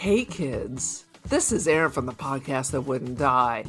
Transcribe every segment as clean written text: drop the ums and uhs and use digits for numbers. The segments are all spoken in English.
Hey kids, this is Aaron from the podcast that wouldn't die,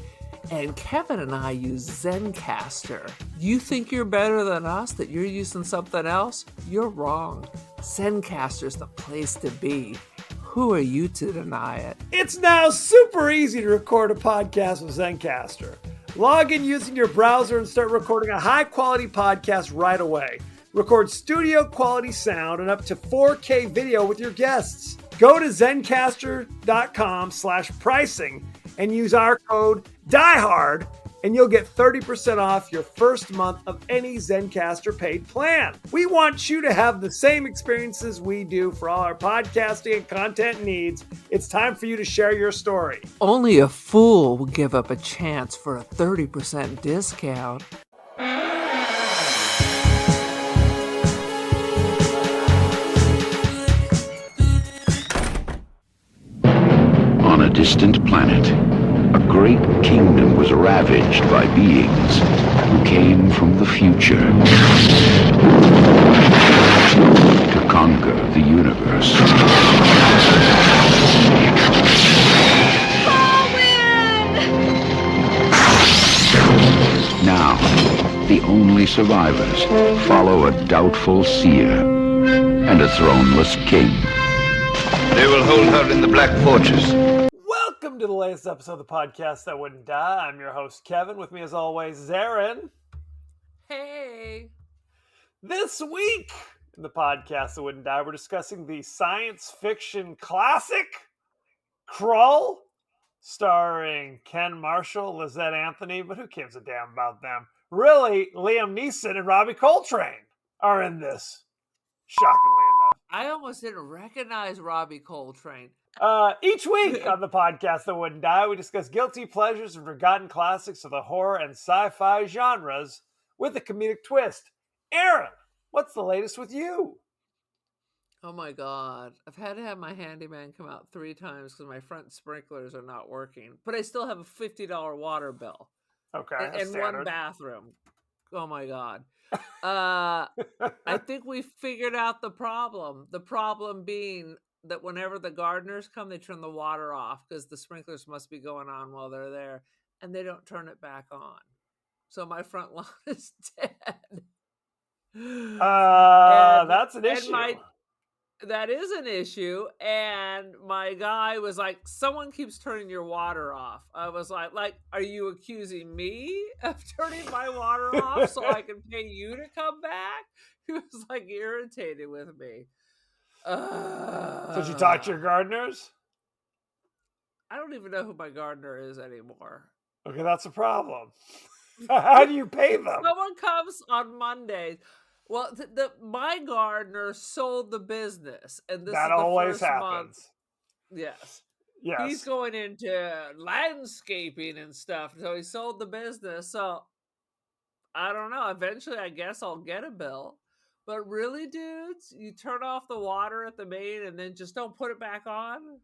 and Kevin and I use Zencastr. You think you're better than us, that you're using something else? You're wrong. Zencastr's the place to be. Who are you to deny it? It's now super easy to record a podcast with Zencastr. Log in using your browser and start recording a high-quality podcast right away. Record studio-quality sound and up to 4K video with your guests. Go to zencastr.com/pricing and use our code DIEHARD and you'll get 30% off your first month of any Zencastr paid plan. We want you to have the same experiences we do for all our podcasting and content needs. It's time for you to share your story. Only a fool will give up a chance for a 30% discount. On a distant planet, a great kingdom was ravaged by beings who came from the future to conquer the universe. Now, the only survivors follow a doubtful seer and a throneless king. They will hold her in the Black Fortress. Welcome to the latest episode of the podcast that wouldn't die. I'm your host, Kevin. With me, as always, is Aaron. Hey! This week in the podcast that wouldn't die, we're discussing the science fiction classic Krull, starring Ken Marshall, Lizette Anthony, but who gives a damn about them? Really, Liam Neeson and Robbie Coltrane are in this, shockingly enough. I almost didn't recognize Robbie Coltrane. Each week on the podcast that wouldn't die, we discuss guilty pleasures and forgotten classics of the horror and sci-fi genres with a comedic twist. Aaron, what's the latest with you? Oh my God. I've had to have my handyman come out 3 times because my front sprinklers are not working. But I still have a $50 water bill. Okay, And one bathroom. Oh my God. I think we figured out the problem. The problem being that whenever the gardeners come, they turn the water off because the sprinklers must be going on while they're there. And they don't turn it back on. So my front lawn is dead. That's an issue. That is an issue. And my guy was like, someone keeps turning your water off. I was like, are you accusing me of turning my water off so I can pay you to come back? He was like irritated with me. So did you talk to your gardeners? I don't even know who my gardener is anymore. Okay, that's a problem. How do you pay them? Someone comes on Mondays. Well, my gardener sold the business, and this that is the always first happens. month. Yes. Yes. He's going into landscaping and stuff, so he sold the business. So I don't know. Eventually, I guess I'll get a bill. But really, dudes, you turn off the water at the main and then just don't put it back on?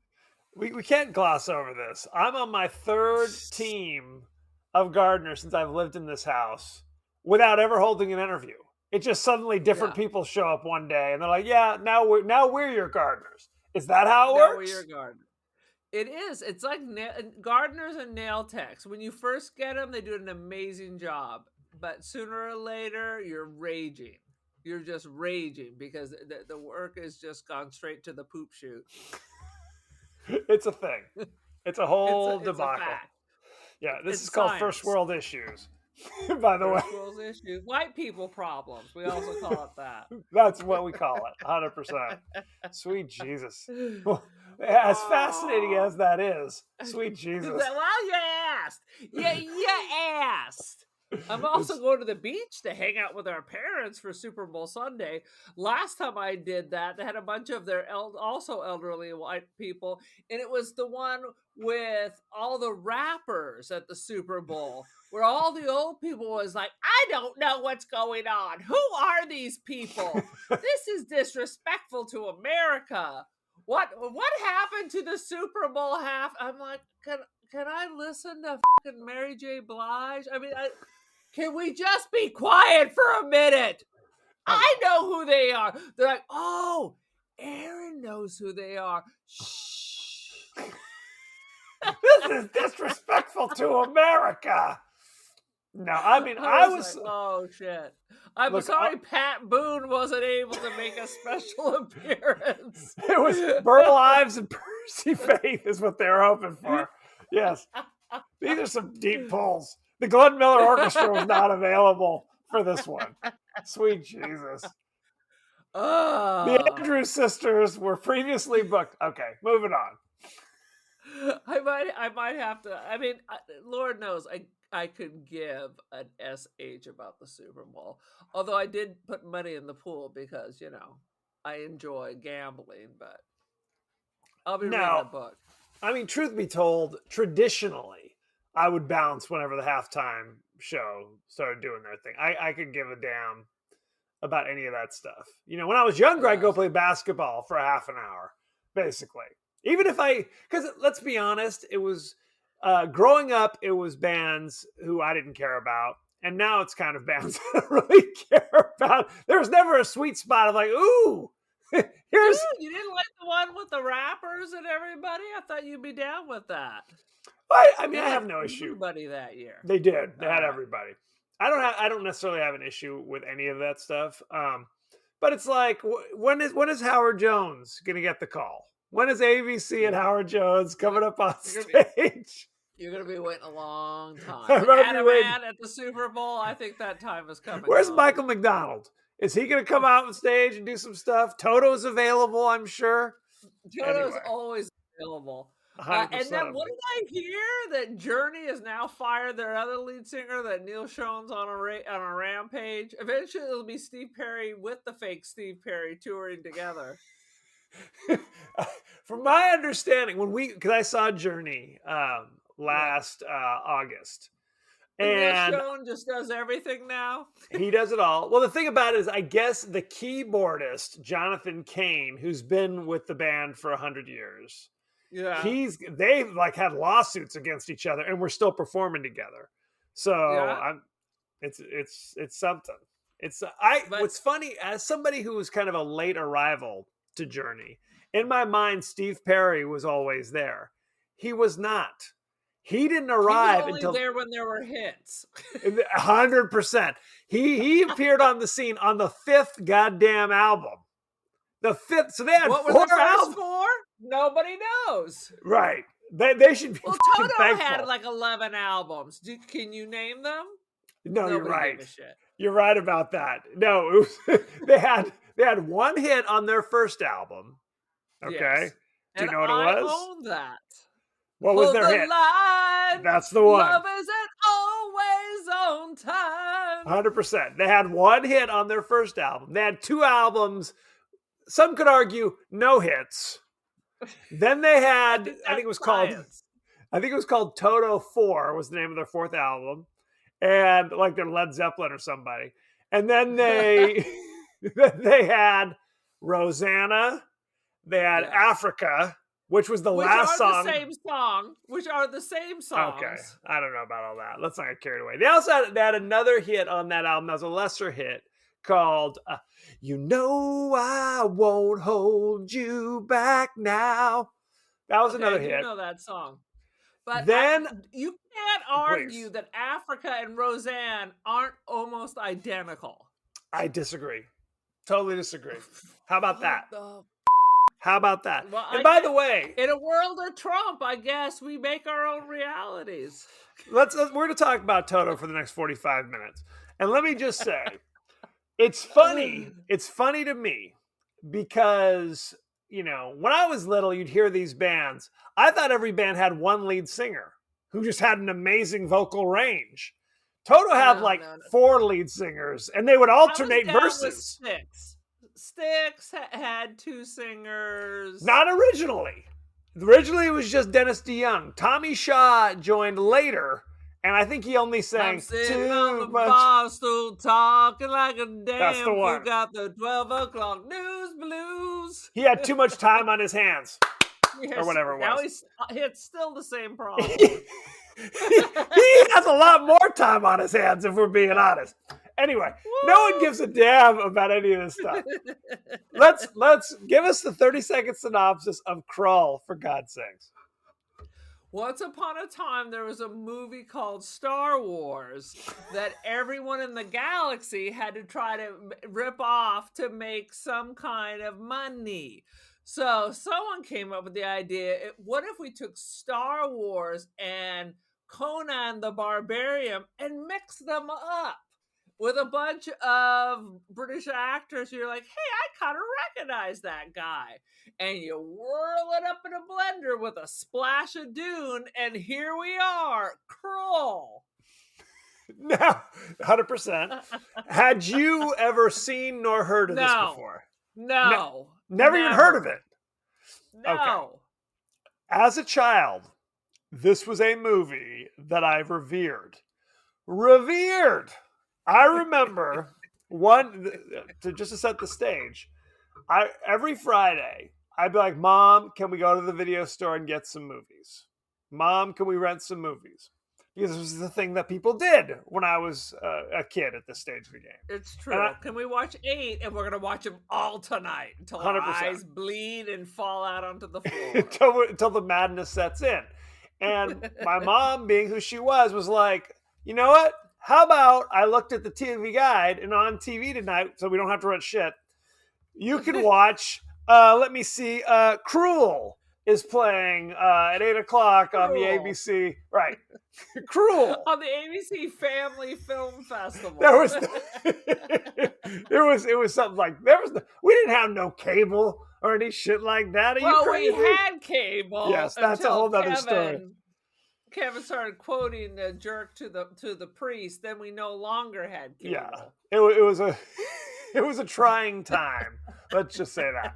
We can't gloss over this. I'm on my 3rd team of gardeners since I've lived in this house without ever holding an interview. It just suddenly different people show up one day and they're like, "Yeah, now we're your gardeners." Is that how it works? Now we're your gardener. It is. It's like gardeners and nail techs. When you first get them, they do an amazing job. But sooner or later, you're raging. You're just raging because the work has just gone straight to the poop chute. It's a thing. It's a whole debacle. It's a fact. Yeah, this It's is called science. First World Issues. By the way, First world issues. White people problems. We also call it that. That's what we call it. 100%. Sweet Jesus. As fascinating as that is, sweet Jesus. Well, you asked. Yeah, you asked. I'm also going to the beach to hang out with our parents for Super Bowl Sunday. Last time I did that, they had a bunch of their also elderly white people, and it was the one with all the rappers at the Super Bowl, where all the old people was like, "I don't know what's going on. Who are these people? This is disrespectful to America. What happened to the Super Bowl half?" I'm like, can I listen to fucking Mary J. Blige? I mean, can we just be quiet for a minute? I know who they are. They're like, oh, Aaron knows who they are. Shh. is disrespectful to America. No, I mean, I was like, oh shit. I'm Look, sorry Pat Boone wasn't able to make a special appearance. it was Burl Ives and Percy Faith is what they were hoping for. Yes. These are some deep pulls. The Glenn Miller Orchestra was not available for this one. Sweet Jesus. The Andrews sisters were previously booked. Okay, moving on. I might have to. I mean, Lord knows I could give an SH about the Super Bowl. Although I did put money in the pool because, I enjoy gambling, but I'll be reading a book. I mean, truth be told, traditionally, I would bounce whenever the halftime show started doing their thing. I could give a damn about any of that stuff. When I was younger, I'd go play basketball for a half an hour, basically. Even if because let's be honest, it was growing up, it was bands who I didn't care about. And now it's kind of bands I don't really care about. There was never a sweet spot of like, ooh, Dude, you didn't like the one with the rappers and everybody? I thought you'd be down with that. I mean, I have no issue. Everybody that year. They did. They had everybody. I don't necessarily have an issue with any of that stuff. But it's like, when is Howard Jones going to get the call? When is ABC and Howard Jones coming up on stage? You're going to be waiting a long time. Adam Ant at the Super Bowl, I think that time is coming. Where's Michael McDonald? Is he going to come out on stage and do some stuff? Toto's available, I'm sure. Toto's always available. And then what did I hear? That Journey has now fired their other lead singer, that Neil Schoen's on a rampage. Eventually it'll be Steve Perry with the fake Steve Perry touring together. From my understanding, because I saw Journey last August. And Neil Schoen just does everything now. He does it all. Well, the thing about it is, I guess the keyboardist, Jonathan Cain, who's been with the band for 100 years, they've like had lawsuits against each other, and we're still performing together. So it's something. What's funny, as somebody who was kind of a late arrival to Journey, in my mind, Steve Perry was always there. He was not. He didn't arrive until there when there were hits. 100%. He appeared on the scene on the 5th goddamn album. The 5th. So they had what 4 were the first albums. 4? Nobody knows. Right. They should be. Well, Toto thankful. had like 11 albums. Can you name them? No, Nobody you're right. gave a shit. You're right about that. No, they had one hit on their first album. Okay. Yes. Do you know what it was? I own that. What was their hit? Line. That's the one. Love isn't always on time. 100%. They had one hit on their first album. They had 2 albums. Some could argue no hits. Then they had, I think it was called Toto 4 was the name of their 4th album. And like their Led Zeppelin or somebody. And then they had Rosanna. They had Africa, which was the last song. Which are the same songs. Okay. I don't know about all that. Let's not get carried away. They also had another hit on that album that was a lesser hit called You Know I Won't Hold You Back Now. That was another hit. I know that song. But then you can't argue that Africa and Roseanne aren't almost identical. I disagree. Totally disagree. How about that? How about that? Well, and by the way, in a world of Trump, I guess we make our own realities. We're going to talk about Toto for the next 45 minutes. And let me just say, it's funny. It's funny to me because, when I was little, you'd hear these bands. I thought every band had one lead singer who just had an amazing vocal range. Toto had 4 lead singers, and they would alternate verses. Styx had 2 singers. Not originally. Originally, it was just Dennis DeYoung. Tommy Shaw joined later, and I think he only sang I'm sitting too on the much. bar stool talking like a damn That's the one. Who got the 12 o'clock news blues. He had too much time on his hands, or whatever it was. Now it's still the same problem. He has a lot more time on his hands, if we're being honest. Anyway, no one gives a damn about any of this stuff. Let's give us the 30-second synopsis of Krull, for God's sakes. Once upon a time, there was a movie called Star Wars that everyone in the galaxy had to try to rip off to make some kind of money. So someone came up with the idea, what if we took Star Wars and Conan the Barbarian and mixed them up with a bunch of British actors? You're like, hey, I kind of recognize that guy. And you whirl it up in a blender with a splash of Dune, and here we are, Krull. Now, 100%. Had you ever seen nor heard of this before? No. Never even heard of it? No. Okay. As a child, this was a movie that I revered. I remember just to set the stage. Every Friday, I'd be like, Mom, can we go to the video store and get some movies? Mom, can we rent some movies? Because this was the thing that people did when I was a kid at this stage of the game. It's true. Can we watch 8? And we're going to watch them all tonight until 100%. Our eyes bleed and fall out onto the floor. until the madness sets in. And my mom, being who she was like, you know what? How about I looked at the TV guide, and on TV tonight, so we don't have to rent shit, you can watch, let me see, Krull is playing at 8 o'clock on the ABC. Right. Krull. On the ABC Family Film Festival. It was something like, we didn't have no cable or any shit like that. Are you crazy? We had cable. Yes, that's a whole other story. Kevin started quoting the jerk to the priest, then we no longer had cable. Yeah. It was a trying time. Let's just say that.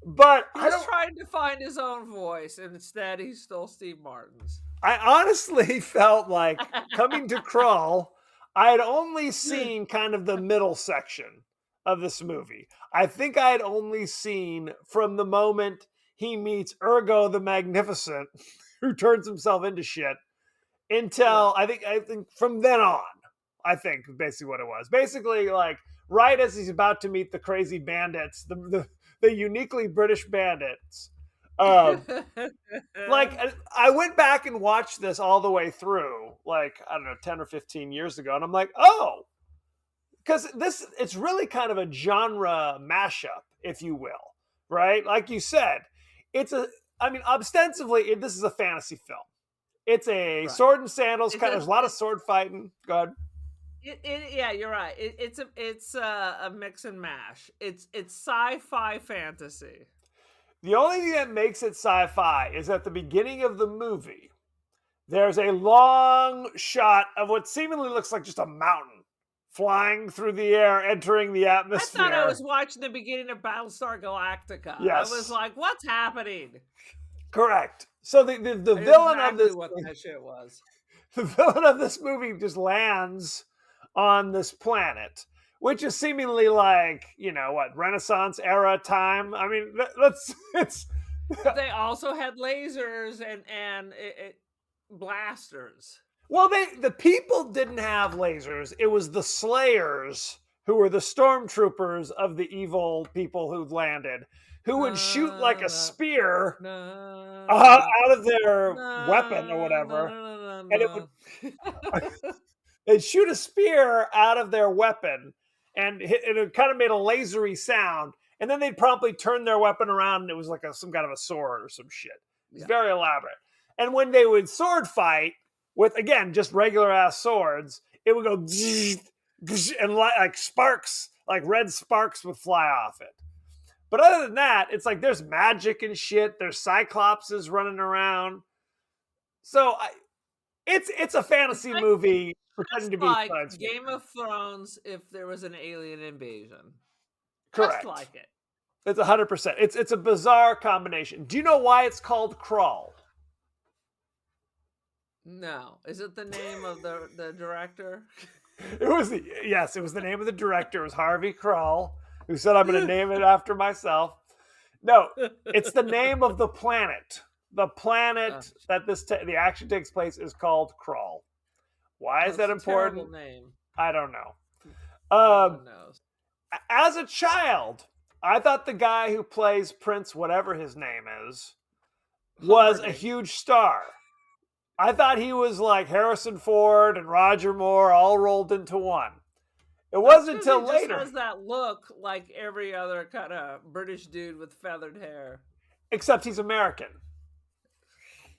But he was trying to find his own voice, and instead he stole Steve Martin's. I honestly felt like coming to Krull, I had only seen kind of the middle section of this movie. I think I had only seen from the moment he meets Ergo the Magnificent, who turns himself into shit, until I think from then on, I think basically what it was. Basically, like, right as he's about to meet the crazy bandits, the uniquely British bandits. Like, I went back and watched this all the way through, like, I don't know, 10 or 15 years ago. And I'm like, oh, because it's really kind of a genre mashup, if you will, right? Like you said, ostensibly, this is a fantasy film. It's a sword and sandals kind of, there's a lot of sword fighting. Go ahead. Yeah, you're right. It's a mix and mash. It's sci-fi fantasy. The only thing that makes it sci-fi is at the beginning of the movie, there's a long shot of what seemingly looks like just a mountain flying through the air, entering the atmosphere. I thought I was watching the beginning of Battlestar Galactica. Yes. I was like, what's happening? Correct. So the villain of this, what that shit was. The villain of this movie just lands on this planet, which is seemingly like, Renaissance era time. I mean, They also had lasers and blasters. Well, the people didn't have lasers. It was the Slayers, who were the stormtroopers of the evil people who landed, who would shoot like a spear out of their weapon or whatever. And it would they'd shoot a spear out of their weapon, and it kind of made a lasery sound. And then they'd promptly turn their weapon around, and it was like some kind of a sword or some shit. It's very elaborate. And when they would sword fight with, again, just regular ass swords, it would go and like sparks, like red sparks would fly off it. But other than that, it's like there's magic and shit. There's cyclopses running around. So it's a fantasy movie pretending to be like science Game of Thrones if there was an alien invasion. Correct. Just like it. It's 100%. It's a bizarre combination. Do you know why it's called Krull? No. Is it the name of the director? It was the name of the director. It was Harvey Krull, who said, I'm going to name it after myself. No, it's the name of the planet. The planet that the action takes place is called Krull. Why is that important? Name. I don't know. No one knows. As a child, I thought the guy who plays Prince, whatever his name is, was a huge star. I thought he was like Harrison Ford and Roger Moore all rolled into one. It wasn't until He later. just has that look like every other kind of British dude with feathered hair. Except he's American.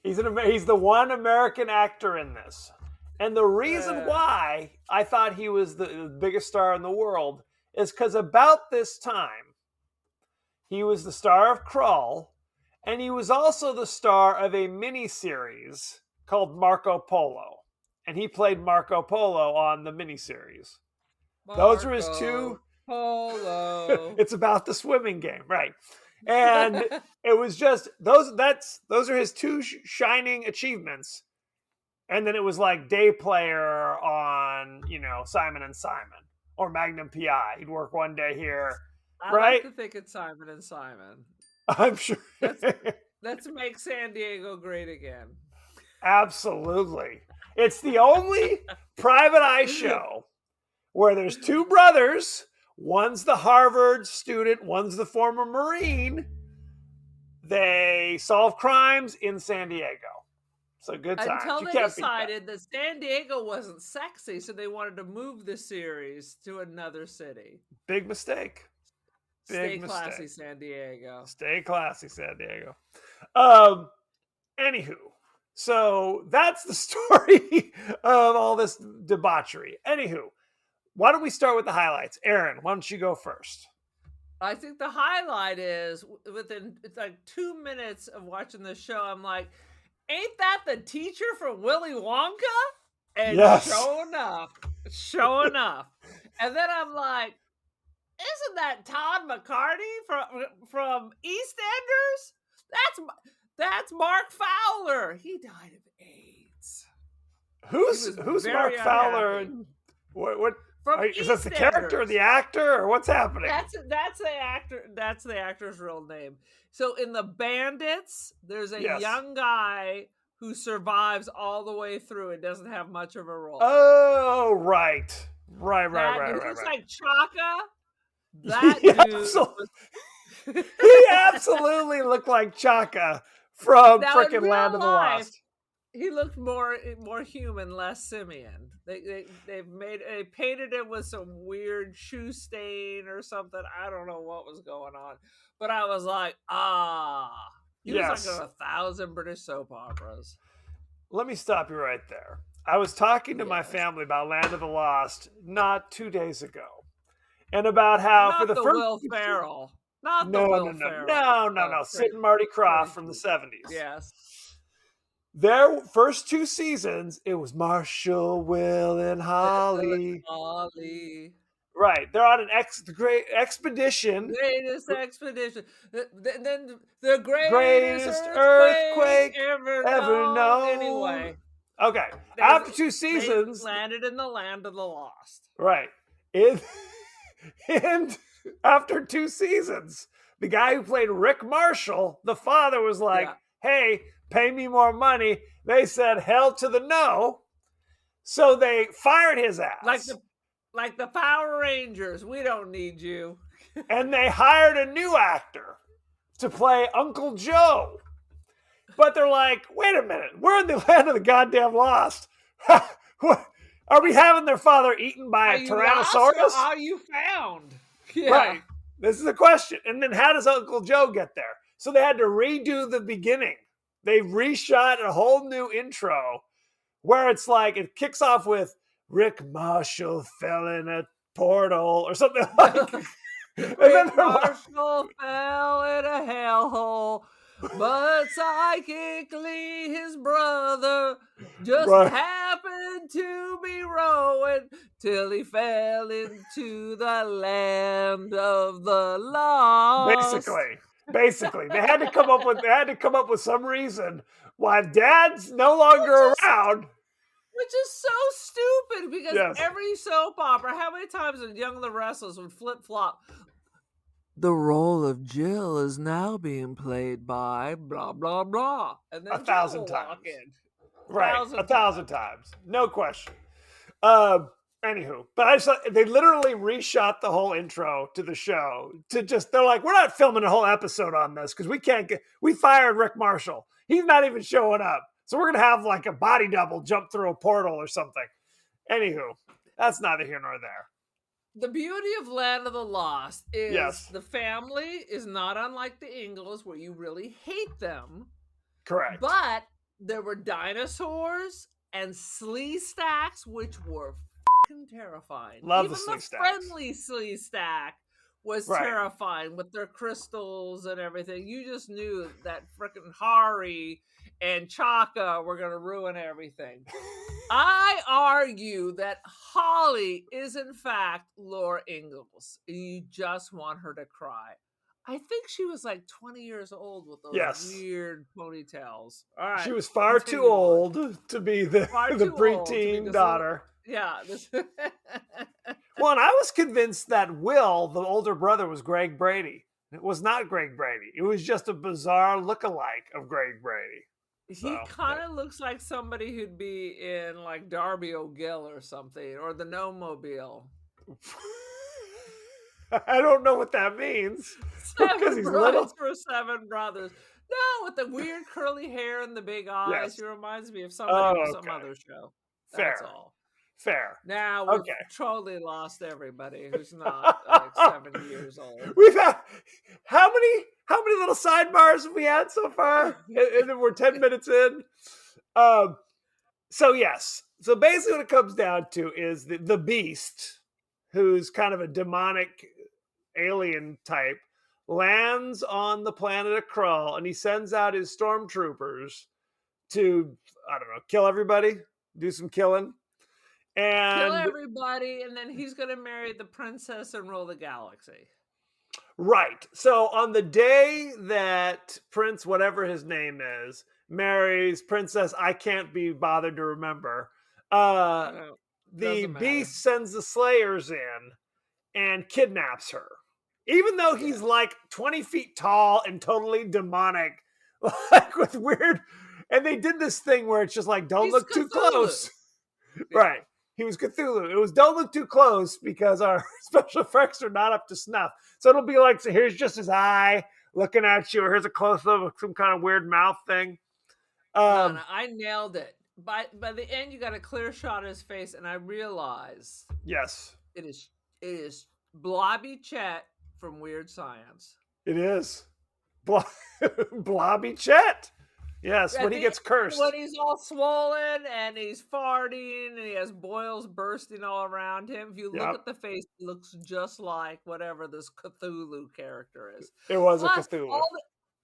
He's the one American actor in this. And the reason why I thought he was the biggest star in the world is because about this time, he was the star of Krull, and he was also the star of a miniseries called Marco Polo. And he played Marco Polo on the miniseries. Those are his two. Polo. It's about the swimming game, right? And it was just those are his two shining achievements. And then it was like day player on, Simon and Simon or Magnum PI. He'd work one day here, I right? like to think it's Simon and Simon. I'm sure. Let's make San Diego great again. Absolutely. It's the only private eye show where there's two brothers. One's the Harvard student, one's the former Marine. They solve crimes in San Diego. So good times. Until they decided that San Diego wasn't sexy, so they wanted to move the series to another city. Big mistake. Stay classy, San Diego. Stay classy, San Diego. Anywho, so that's the story of all this debauchery. Anywho, why don't we start with the highlights? Aaron, why don't you go first? I think the highlight is within it's like 2 minutes of watching the show, I'm like, ain't that the teacher from Willy Wonka? And yes. showing up. And then I'm like, isn't that Todd McCarty from EastEnders? That's Mark Fowler. He died of AIDS. Who's Mark Fowler? What is that the character or the actor or what's happening? That's the actor. That's the actor's real name. So in the Bandits, there's a young guy who survives all the way through and doesn't have much of a role. Oh, right. Looks like Chaka. That dude. He absolutely looked like Chaka from frickin' Land of the Lost. He looked more human, less simian. They painted him with some weird shoe stain or something. I don't know what was going on, but I was like, he was like 1,000 British soap operas. Let me stop you right there. I was talking to my family about Land of the Lost not 2 days ago, and about how not for the first Will Ferrell, no, Sid and Marty Krofft from the 70s. Yes. Their first 2 seasons, it was Marshall, Will, and Holly. Right. They're on the great expedition. Greatest expedition. Then the greatest earthquake ever known. Anyway. Okay. After 2 seasons. They landed in the Land of the Lost. Right. And after 2 seasons, the guy who played Rick Marshall, the father, was like, hey, pay me more money. They said hell to the no. So they fired his ass. Like the Power Rangers. We don't need you. And they hired a new actor to play Uncle Joe. But they're like, wait a minute. We're in the Land of the goddamn Lost. Are we having their father eaten by a Tyrannosaurus? Are you found? Yeah. Right. This is the question. And then how does Uncle Joe get there? So they had to redo the beginning. They reshot a whole new intro where it's like, it kicks off with Rick Marshall fell in a portal or something like that. Rick Marshall fell in a hellhole, but psychically his brother just happened to be rowing till he fell into the Land of the Lost. Basically, they had to come up with some reason why Dad's no longer around. Which is so stupid because every soap opera, how many times did Young and the Restless would flip flop? The role of Jill is now being played by blah blah blah, and then 1,000 times. Right, 1,000 times, no question. Anywho, but they literally reshot the whole intro to the show they're like, we're not filming a whole episode on this because we fired Rick Marshall. He's not even showing up. So we're going to have like a body double jump through a portal or something. Anywho, that's neither here nor there. The beauty of Land of the Lost is Yes. the family is not unlike the Ingalls, where you really hate them. Correct. But there were dinosaurs and slee stacks, which were fucking terrifying. Love Even the slee the stacks. friendly slee stack was Right. terrifying with their crystals and everything. You just knew that freaking Hari and Chaka were going to ruin everything. I argue that Holly is in fact Laura Ingalls. You just want her to cry. I think she was like 20 years old with those Yes. weird ponytails. All right. She was far too continue on. old to be the Far the too old to be preteen this daughter. Yeah. This Well, and I was convinced that Will, the older brother, was Greg Brady. It was not Greg Brady. It was just a bizarre look-alike of Greg Brady. He So, kind of looks like somebody who'd be in like Darby O'Gill or something, or the No Mobile. I don't know what that means. Because Seven he's Brothers little. for Seven Brothers. No, with the weird curly hair and the big eyes. Yes. He reminds me of somebody from some okay. other show. Fair. That's all. Fair. Now we've Okay. totally lost everybody who's not like 7 years old. We've had how many little sidebars have we had so far? And then we're 10 minutes in. So yes. So basically what it comes down to is the beast, who's kind of a demonic alien type, lands on the planet of Krull, and he sends out his stormtroopers to, I don't know, kill everybody, do some killing. Kill And everybody, and then he's gonna marry the princess and rule the galaxy. right. So on the day that Prince, whatever his name is, marries Princess I can't be bothered to remember, the Doesn't matter. beast sends the Slayers in and kidnaps her. Even though he's like 20 feet tall and totally demonic, like with weird, and they did this thing where it's just like, don't He's look too Cthulhu. close. Yeah. Right. He was Cthulhu. It was don't look too close because our special effects are not up to snuff. So it'll be like, so here's just his eye looking at you, or here's a close up of some kind of weird mouth thing. No, I nailed it. By the end, you got a clear shot of his face, and I realized Yes, it is Blobby Chet from Weird Science. it is. Blobby Chet. Yes, when he gets cursed. When he's all swollen and he's farting and he has boils bursting all around him. If you look Yep. at the face, it looks just like whatever this Cthulhu character is. It was Plus, a Cthulhu.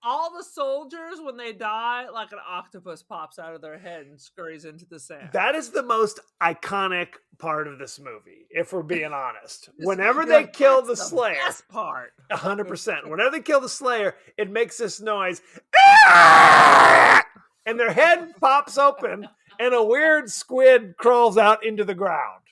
all the soldiers, when they die, like an octopus pops out of their head and scurries into the sand. That is the most iconic part of this movie, if we're being honest. Just- Whenever you're they like, kill "That's the Slayer, best part. 100%. Whenever they kill the Slayer, it makes this noise. And their head pops open and a weird squid crawls out into the ground,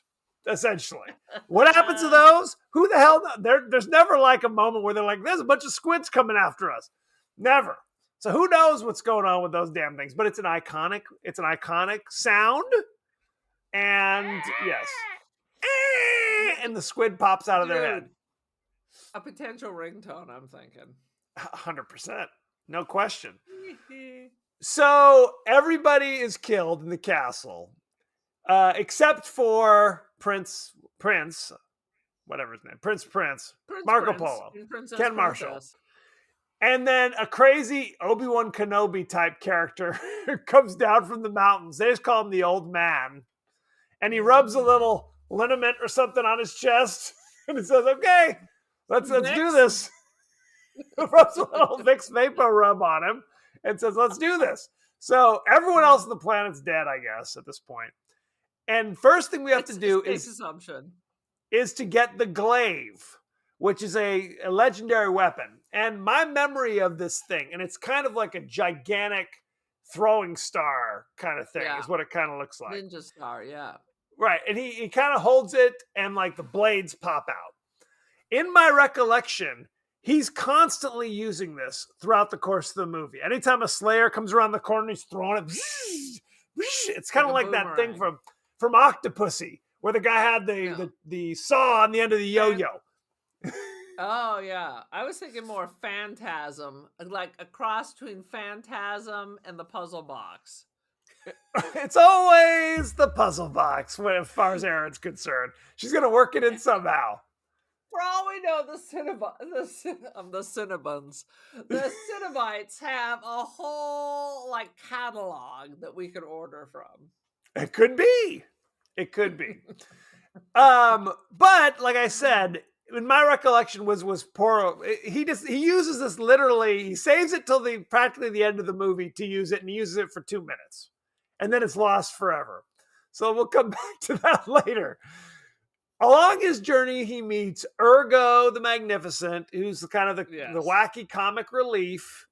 essentially. What happens to those? Who the hell? There's never like a moment where they're like, there's a bunch of squids coming after us. Never. So who knows what's going on with those damn things? But it's an iconic sound. And yes. And the squid pops out of their head. A potential ringtone, I'm thinking. 100%. No question. So everybody is killed in the castle, except for Prince, whatever his name, Prince, Marco Polo, Ken Marshall. And then a crazy Obi-Wan Kenobi type character comes down from the mountains. They just call him the old man. And he rubs a little liniment or something on his chest. And he says, okay, let's do this. Rubs a little Vicks Vapor rub on him and says, let's do this. So everyone else on the planet's dead, I guess, at this point. And first thing we have to do is to get the glaive, which is a legendary weapon. And my memory of this thing, and it's kind of like a gigantic throwing star kind of thing, is what it kind of looks like. Ninja star, yeah. Right. And he kind of holds it and like the blades pop out. In my recollection, he's constantly using this throughout the course of the movie. Anytime a Slayer comes around the corner, he's throwing it. It's kind of like that thing from Octopussy, where the guy had the saw on the end of the yo-yo. Oh, yeah. I was thinking more Phantasm, like a cross between Phantasm and the puzzle box. It's always the puzzle box as far as Aaron's concerned. She's going to work it in somehow. For all we know, the Cinnabons, the Cinnabites have a whole like catalog that we could order from. It could be. It could be. But like I said, in my recollection was poor. He uses this literally. He saves it till practically the end of the movie to use it, and he uses it for 2 minutes, and then it's lost forever. So we'll come back to that later. Along his journey, he meets Ergo the Magnificent, who's kind of the wacky comic relief,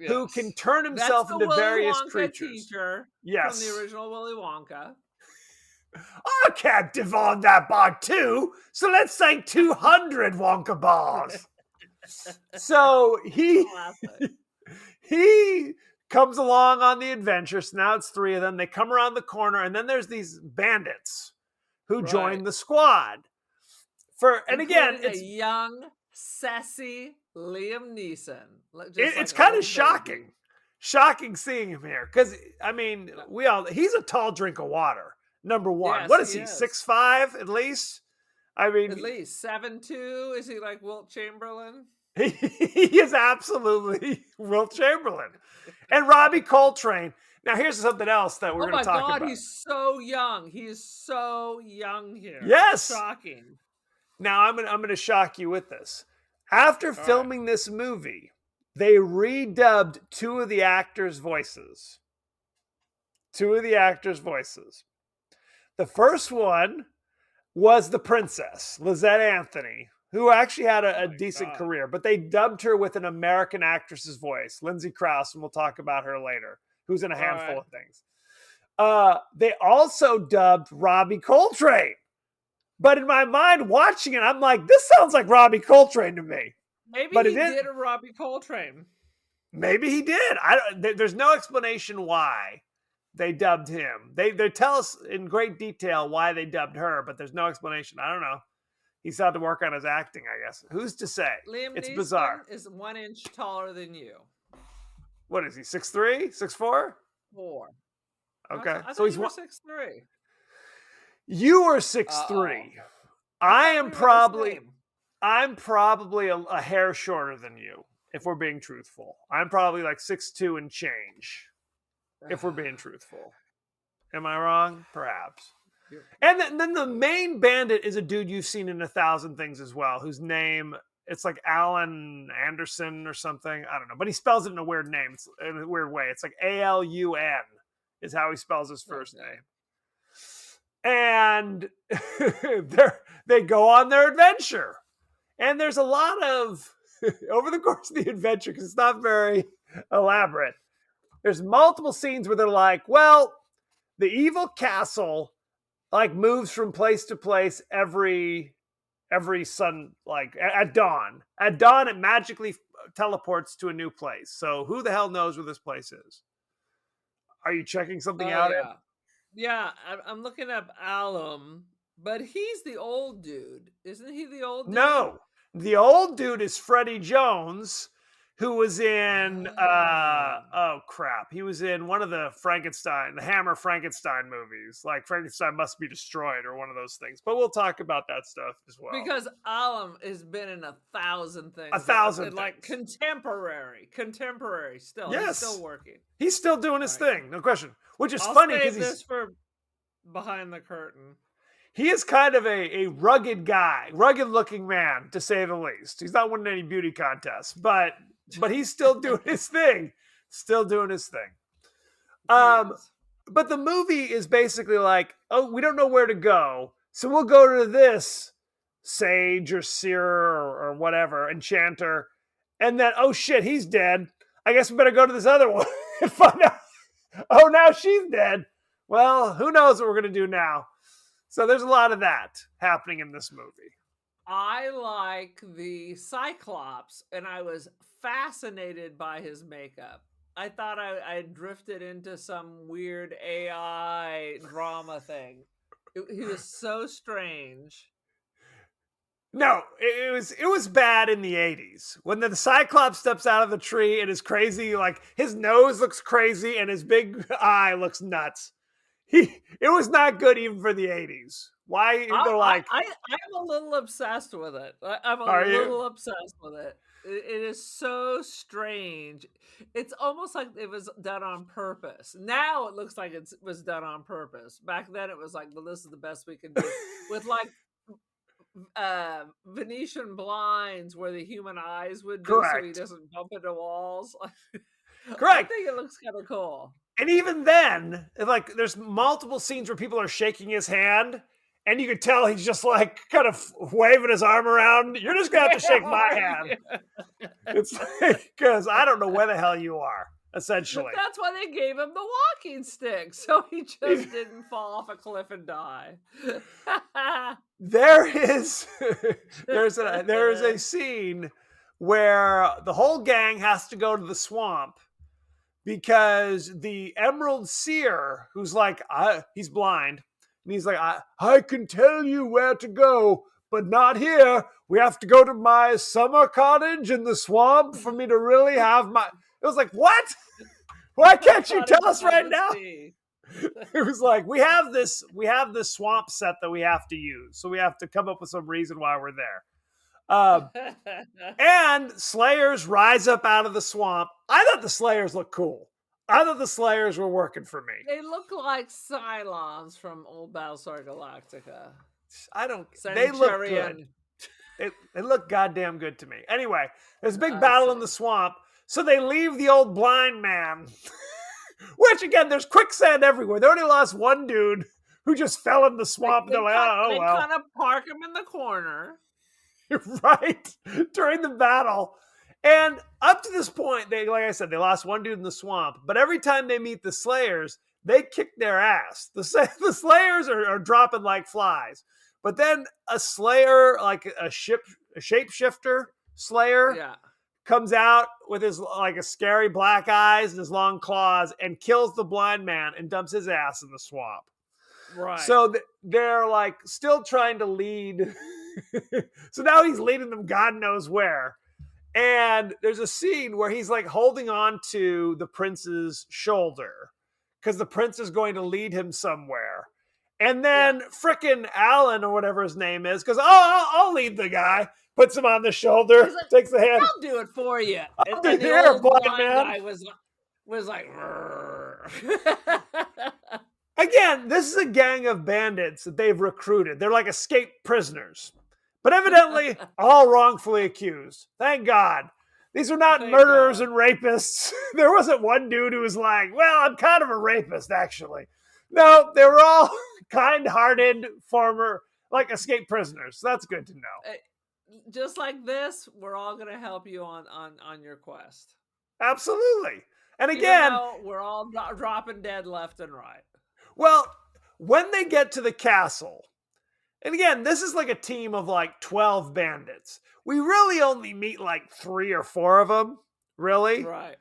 who can turn himself into Willy various Wonka creatures. Teacher from the original Willy Wonka. I can't devour that bar too, so let's say 200 Wonka bars. So he comes along on the adventure. So now it's 3 of them. They come around the corner, and then there's these bandits who join the squad. And again, it's a young, sassy Liam Neeson. It's kind of shocking. Shocking seeing him here. Because, I mean, he's a tall drink of water. Number one. Yes, what is he? 6'5" at least? I mean, at least 7'2". Is he like Wilt Chamberlain? He is absolutely Wilt Chamberlain. And Robbie Coltrane. Now, here's something else that we're going to talk about. Oh my God, he's so young. He's so young here. Yes. It's shocking. Now, I'm going to shock you with this. After filming this movie, they redubbed 2 of the actors' voices. 2 of the actors' voices. The first one was the princess, Lizette Anthony, who actually had a decent career, but they dubbed her with an American actress's voice, Lindsay Krause, and we'll talk about her later, who's in a handful of things. They also dubbed Robbie Coltrane. But in my mind, watching it, I'm like, this sounds like Robbie Coltrane to me. Maybe he did a Robbie Coltrane. Maybe he did. There's no explanation why they dubbed him. They tell us in great detail why they dubbed her, but there's no explanation. I don't know. He's had to work on his acting, I guess. Who's to say? Liam it's Neeson bizarre. Is 1 inch taller than you. What is he? 6'3", 6'4"? 4. Okay, so he's 6'3". You are 6'3". I'm probably a hair shorter than you, if we're being truthful. I'm probably like 6'2" and change, if we're being truthful. Am I wrong? Perhaps. And then the main bandit is a dude you've seen in 1,000 things as well, whose name, it's like Alan Anderson or something. I don't know, but he spells it in a weird name, in a weird way. It's like Alun is how he spells his first name. And they go on their adventure. And there's a lot of, over the course of the adventure, because it's not very elaborate, there's multiple scenes where they're like, well, the evil castle like moves from place to place every sun, like at dawn. At dawn, it magically teleports to a new place. So who the hell knows where this place is? Are you checking something out? Yeah, I'm looking up Alum, but he's the old dude. Isn't he the old dude? No. The old dude is Freddie Jones, who was in, he was in one of the Hammer Frankenstein movies, like Frankenstein Must Be Destroyed or one of those things. But we'll talk about that stuff as well. Because Alum has been in 1,000 things. 1,000 things. Like contemporary still. Yes. He's still working. He's still doing his thing, no question. Which is funny because he's for behind the curtain. He is kind of a rugged guy, rugged-looking man, to say the least. He's not winning any beauty contests, but he's still doing his thing. Still doing his thing. But the movie is basically like, oh, we don't know where to go, so we'll go to this sage or seer or whatever, enchanter, and then, oh shit, he's dead. I guess we better go to this other one and find out. Oh, now she's dead. Well, who knows what we're going to do now? So there's a lot of that happening in this movie. I like the Cyclops, and I was fascinated by his makeup. I thought I drifted into some weird AI drama thing. He was so strange. No, it was bad in the 80s. When the Cyclops steps out of the tree and is crazy, like his nose looks crazy and his big eye looks nuts. It was not good even for the 80s. Why they're like, I'm a little obsessed with it. I'm a are you? little obsessed with it. It is so strange. It's almost like it was done on purpose. Now it looks like it was done on purpose. Back then it was like, well, this is the best we can do with like Venetian blinds where the human eyes would be, so he Correct. doesn't bump into walls. I Correct. think it looks kind of cool. And even then, like there's multiple scenes where people are shaking his hand, and you could tell he's just like kind of waving his arm around. You're just gonna have to shake my hand. It's like, because I don't know where the hell you are, essentially. That's why they gave him the walking stick, so he just didn't fall off a cliff and die. There's a scene where the whole gang has to go to the swamp because the Emerald Seer, who's like, he's blind, and he's like, I can tell you where to go, but not here. We have to go to my summer cottage in the swamp for me to really have my. It was like, what? Why can't you tell us right now? It was like, we have this swamp set that we have to use, so we have to come up with some reason why we're there. And Slayers rise up out of the swamp. I thought the Slayers looked cool. I thought the Slayers were working for me. They look like Cylons from old Battlestar Galactica. They look good. They look goddamn good to me. Anyway, there's a big battle in the swamp, so they leave the old blind man. Which, again, there's quicksand everywhere. They only lost one dude who just fell in the swamp. They kind of park him in the corner. Right, during the battle. And up to this point, like I said, they lost one dude in the swamp. But every time they meet the Slayers, they kick their ass. The Slayers are dropping like flies. But then a Slayer, like a shapeshifter Slayer, comes out with his like a scary black eyes and his long claws and kills the blind man and dumps his ass in the swamp. Right. So they're like still trying to lead. So now he's leading them God knows where. And there's a scene where he's like holding on to the prince's shoulder because the prince is going to lead him somewhere. And then frickin' Alan or whatever his name is goes, I'll lead the guy. Puts him on the shoulder, like, takes the hand. I'll do it for you. And the old blind man guy was like, again, this is a gang of bandits that they've recruited. They're like escaped prisoners, but evidently all wrongfully accused. Thank God. These are not murderers and rapists. There wasn't one dude who was like, well, I'm kind of a rapist, actually. No, they were all kind-hearted former, like, escaped prisoners. So that's good to know. Just like this, we're all going to help you on your quest. Absolutely. And again, we're all dropping dead left and right. Well, when they get to the castle, and again, this is like a team of like 12 bandits. We really only meet like 3 or 4 of them, really. Right.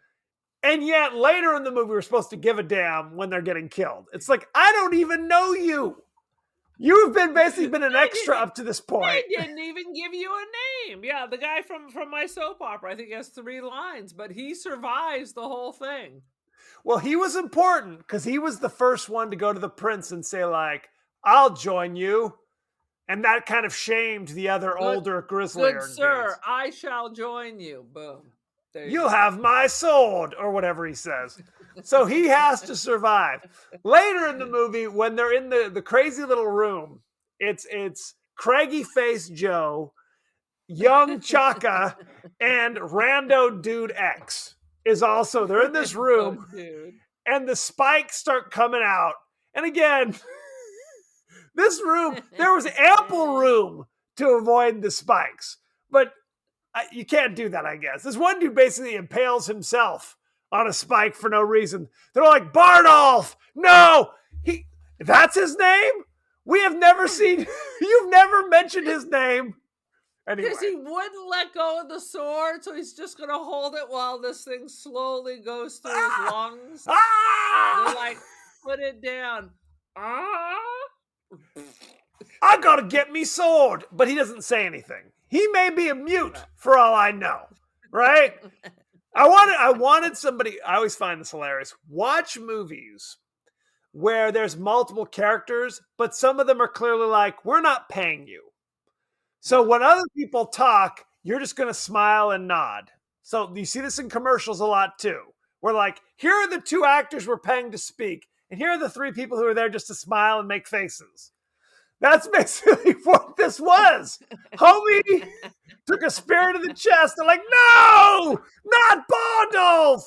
And yet later in the movie, we're supposed to give a damn when they're getting killed. It's like, I don't even know you. You've basically been an extra up to this point. They didn't even give you a name. Yeah, the guy from my soap opera, I think he has 3 lines, but he survives the whole thing. Well, he was important because he was the first one to go to the prince and say, like, I'll join you. And that kind of shamed the other older grizzlier. Good sir, dudes. I shall join you. Boom. You'll have my sword, or whatever he says. So he has to survive. Later in the movie, when they're in the crazy little room, it's Craggy-Faced Joe, Young Chaka, and Rando Dude X is also, they're in this room, and the spikes start coming out. And again, this room, there was ample room to avoid the spikes. But you can't do that, I guess. This one dude basically impales himself on a spike for no reason. They're like, Bardolph! No! That's his name? We have never seen, you've never mentioned his name. Anyway. Because he wouldn't let go of the sword, so he's just going to hold it while this thing slowly goes through his lungs. They're like, put it down. I gotta get me sword. But he doesn't say anything. He may be a mute for all I know, right? I wanted somebody, I always find this hilarious. Watch movies where there's multiple characters, but some of them are clearly like, we're not paying you. So when other people talk, you're just going to smile and nod. So you see this in commercials a lot too. We're like, here are the two actors we're paying to speak, and here are the three people who are there just to smile and make faces. That's basically what this was. Homie took a spear to the chest and like, no, not Bondolf.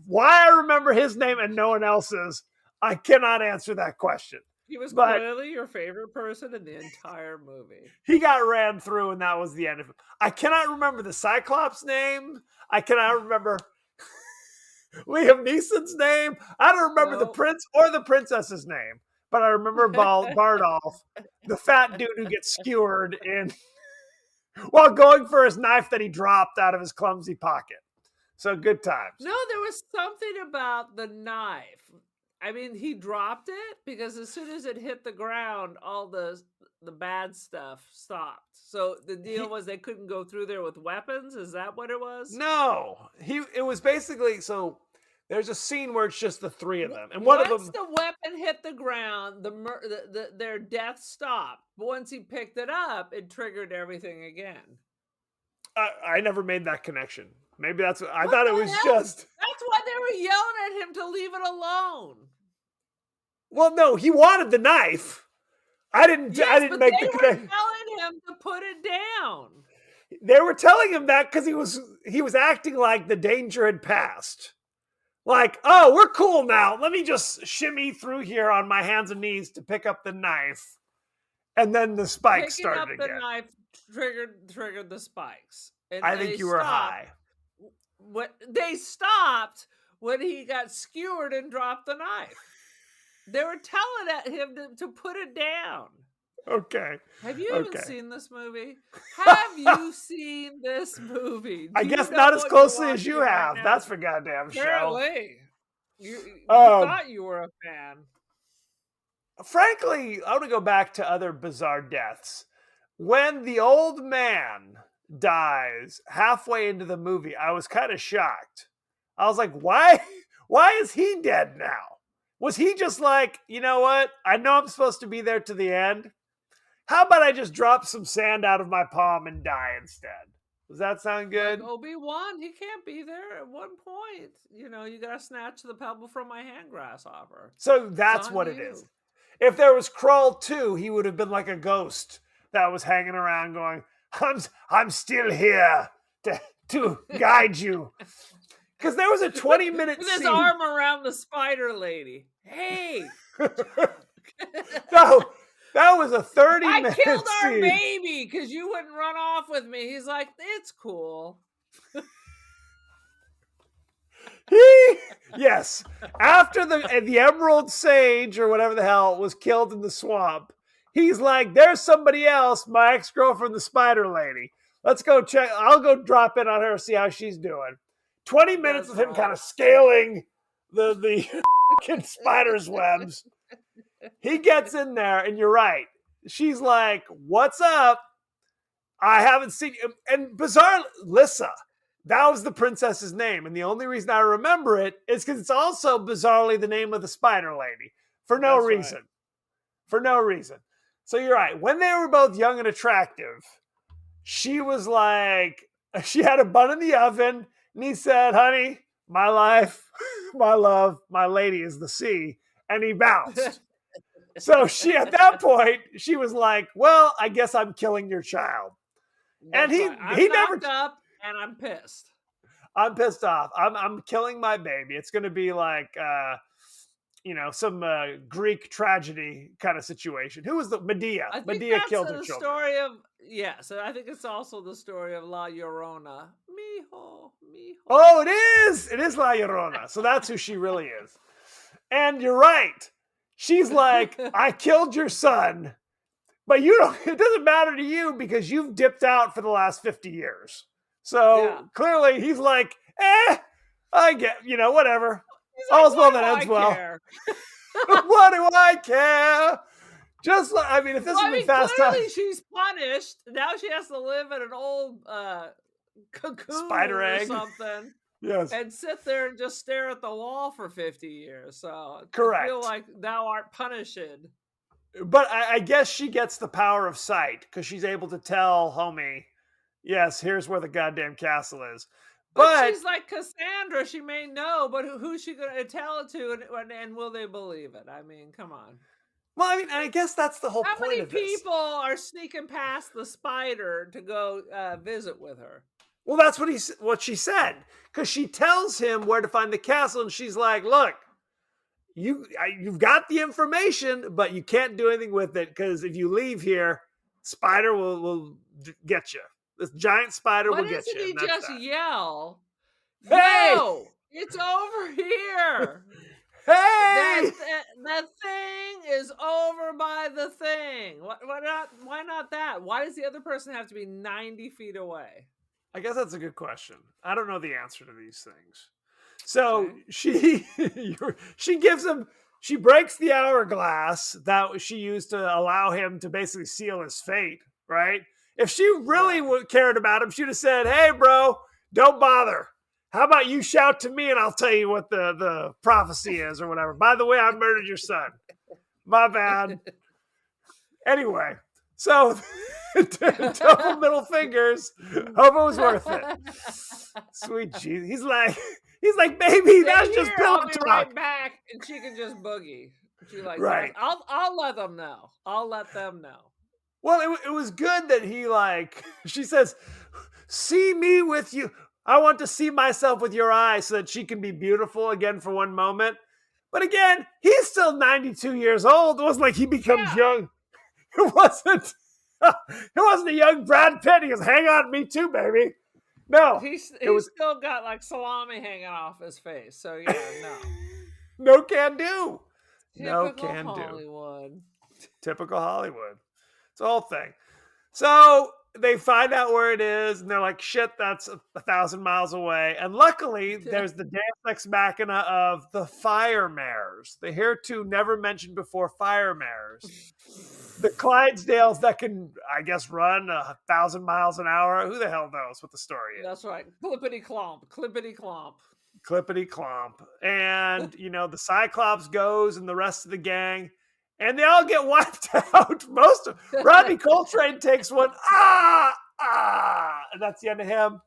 Why I remember his name and no one else's, I cannot answer that question. He was But clearly your favorite person in the entire movie. he got ran through and that was the end of it. I cannot remember the Cyclops name. I cannot remember Liam Neeson's name. I don't remember the prince or the princess's name. But I remember Bardolph, the fat dude who gets skewered in while going for his knife that he dropped out of his clumsy pocket. So good times. No, there was something about the knife. I mean, he dropped it because as soon as it hit the ground, all the bad stuff stopped. So the deal was they couldn't go through there with weapons. Is that what it was? No, it was basically so. There's a scene where it's just the three of them, and one of them. Once the weapon hit the ground, their death stopped. But once he picked it up, it triggered everything again. I never made that connection. Maybe that's what I thought it was just. That's why they were yelling at him to leave it alone. Well, no, he wanted the knife. I didn't make the connection. They were telling him to put it down. They were telling him that because he was acting like the danger had passed. Like, oh, we're cool now. Let me just shimmy through here on my hands and knees to pick up the knife. And then the spikes started again. Picking up the knife triggered the spikes. And I think you were high. They stopped when he got skewered and dropped the knife. They were telling at him to put it down. Okay. Have you even seen this movie? Have you seen this movie? I guess not as closely as you have. Right, that's for goddamn sure. Apparently. You thought you were a fan. Frankly, I want to go back to other bizarre deaths. When the old man dies halfway into the movie, I was kind of shocked. I was like, why is he dead now? Was he just like, you know what? I know I'm supposed to be there to the end. How about I just drop some sand out of my palm and die instead? Does that sound good? Like Obi-Wan, he can't be there at one point. You know, you got to snatch the pebble from my hand, grasshopper. So that's what it is. If there was Krull 2, he would have been like a ghost that was hanging around going, I'm still here to guide you. Because there was a 20-minute with scene. His arm around the spider lady. Hey! No, that was a 30-minute scene. I killed our baby because you wouldn't run off with me. He's like, it's cool. Yes. After the Emerald Sage or whatever the hell was killed in the swamp, he's like, there's somebody else, my ex-girlfriend, the spider lady. Let's go check. I'll go drop in on her, see how she's doing. 20 minutes of him kind of scaling the spider's webs. He gets in there, and you're right. She's like, what's up? I haven't seen you. And bizarre, Lissa. That was the princess's name. And the only reason I remember it is because it's also bizarrely the name of the spider lady. For no reason. Right. For no reason. So you're right. When they were both young and attractive, she was like, she had a bun in the oven. And he said, honey, my life, my love, my lady is the sea. And he bounced. So she, at that point, she was like, well, I guess I'm killing your child. That's and he never up and I'm pissed. I'm pissed off. I'm killing my baby. It's going to be like, some Greek tragedy kind of situation. Who was the Medea? I think Medea that's killed her the children. Story of so I think it's also the story of La Llorona. Mijo. Oh, it is. It is La Llorona. So that's who she really is. And you're right. She's like, I killed your son, but it doesn't matter to you because you've dipped out for the last 50 years. So clearly he's like, I get, whatever. Like, all's well that ends well. What do I care? Just like, I mean, if this Well, had I been mean, Fast clearly Times, she's punished. Now she has to live in an old cocoon spider or egg. something Yes, and sit there and just stare at the wall for 50 years. So I feel correct. like thou art punished. But I guess she gets the power of sight because she's able to tell homie, yes, here's where the goddamn castle is. But But she's like Cassandra. She may know, but who's she going to tell it to, and will they believe it? I mean, come on. well, I mean, I guess that's the whole How point many of this. people are sneaking past the spider to go visit with her? Well, that's what she said because she tells him where to find the castle, and she's like, "Look, you've got the information, but you can't do anything with it because if you leave here, spider will get you. This giant spider Why will get doesn't you." he And that's just that. yell? Hey, Yo, it's over here. hey! That thing is over by the thing. Why not that? Why does the other person have to be 90 feet away? I guess that's a good question. I don't know the answer to these things. So Okay. she gives him, she breaks the hourglass that she used to allow him to basically seal his fate, right? If she really cared about him, she'd have said, "Hey, bro, don't bother. How about you shout to me and I'll tell you what the prophecy is or whatever. By the way, I murdered your son. My bad." Anyway, so double middle fingers. Hope it was worth it. Sweet Jesus. He's like, baby, that's just pillow I'll be talk. right back, and she can just boogie. She like Right. I'll let them know. I'll let them know. Well, it was good that he she says, "See me with you. I want to see myself with your eyes so that she can be beautiful again for one moment." But again, he's still 92 years old. It wasn't like he becomes young. It wasn't a young Brad Pitt. He goes, "Hang on, me too, baby." No. He's still got like salami hanging off his face. So yeah, no. No can do. No Typical can do. Hollywood. Typical Hollywood. It's a whole thing. So they find out where it is, and they're like, "Shit, that's 1,000 miles away." And luckily, there's the Deus Ex Machina of the fire mares. The hereto never mentioned before fire mares. The Clydesdales that can, I guess, run 1,000 miles an hour. Who the hell knows what the story is? That's right. Clippity clomp. Clippity clomp. Clippity clomp. And, the Cyclops goes and the rest of the gang, and they all get wiped out. Most of Rodney Coltrane takes one. And that's the end of him.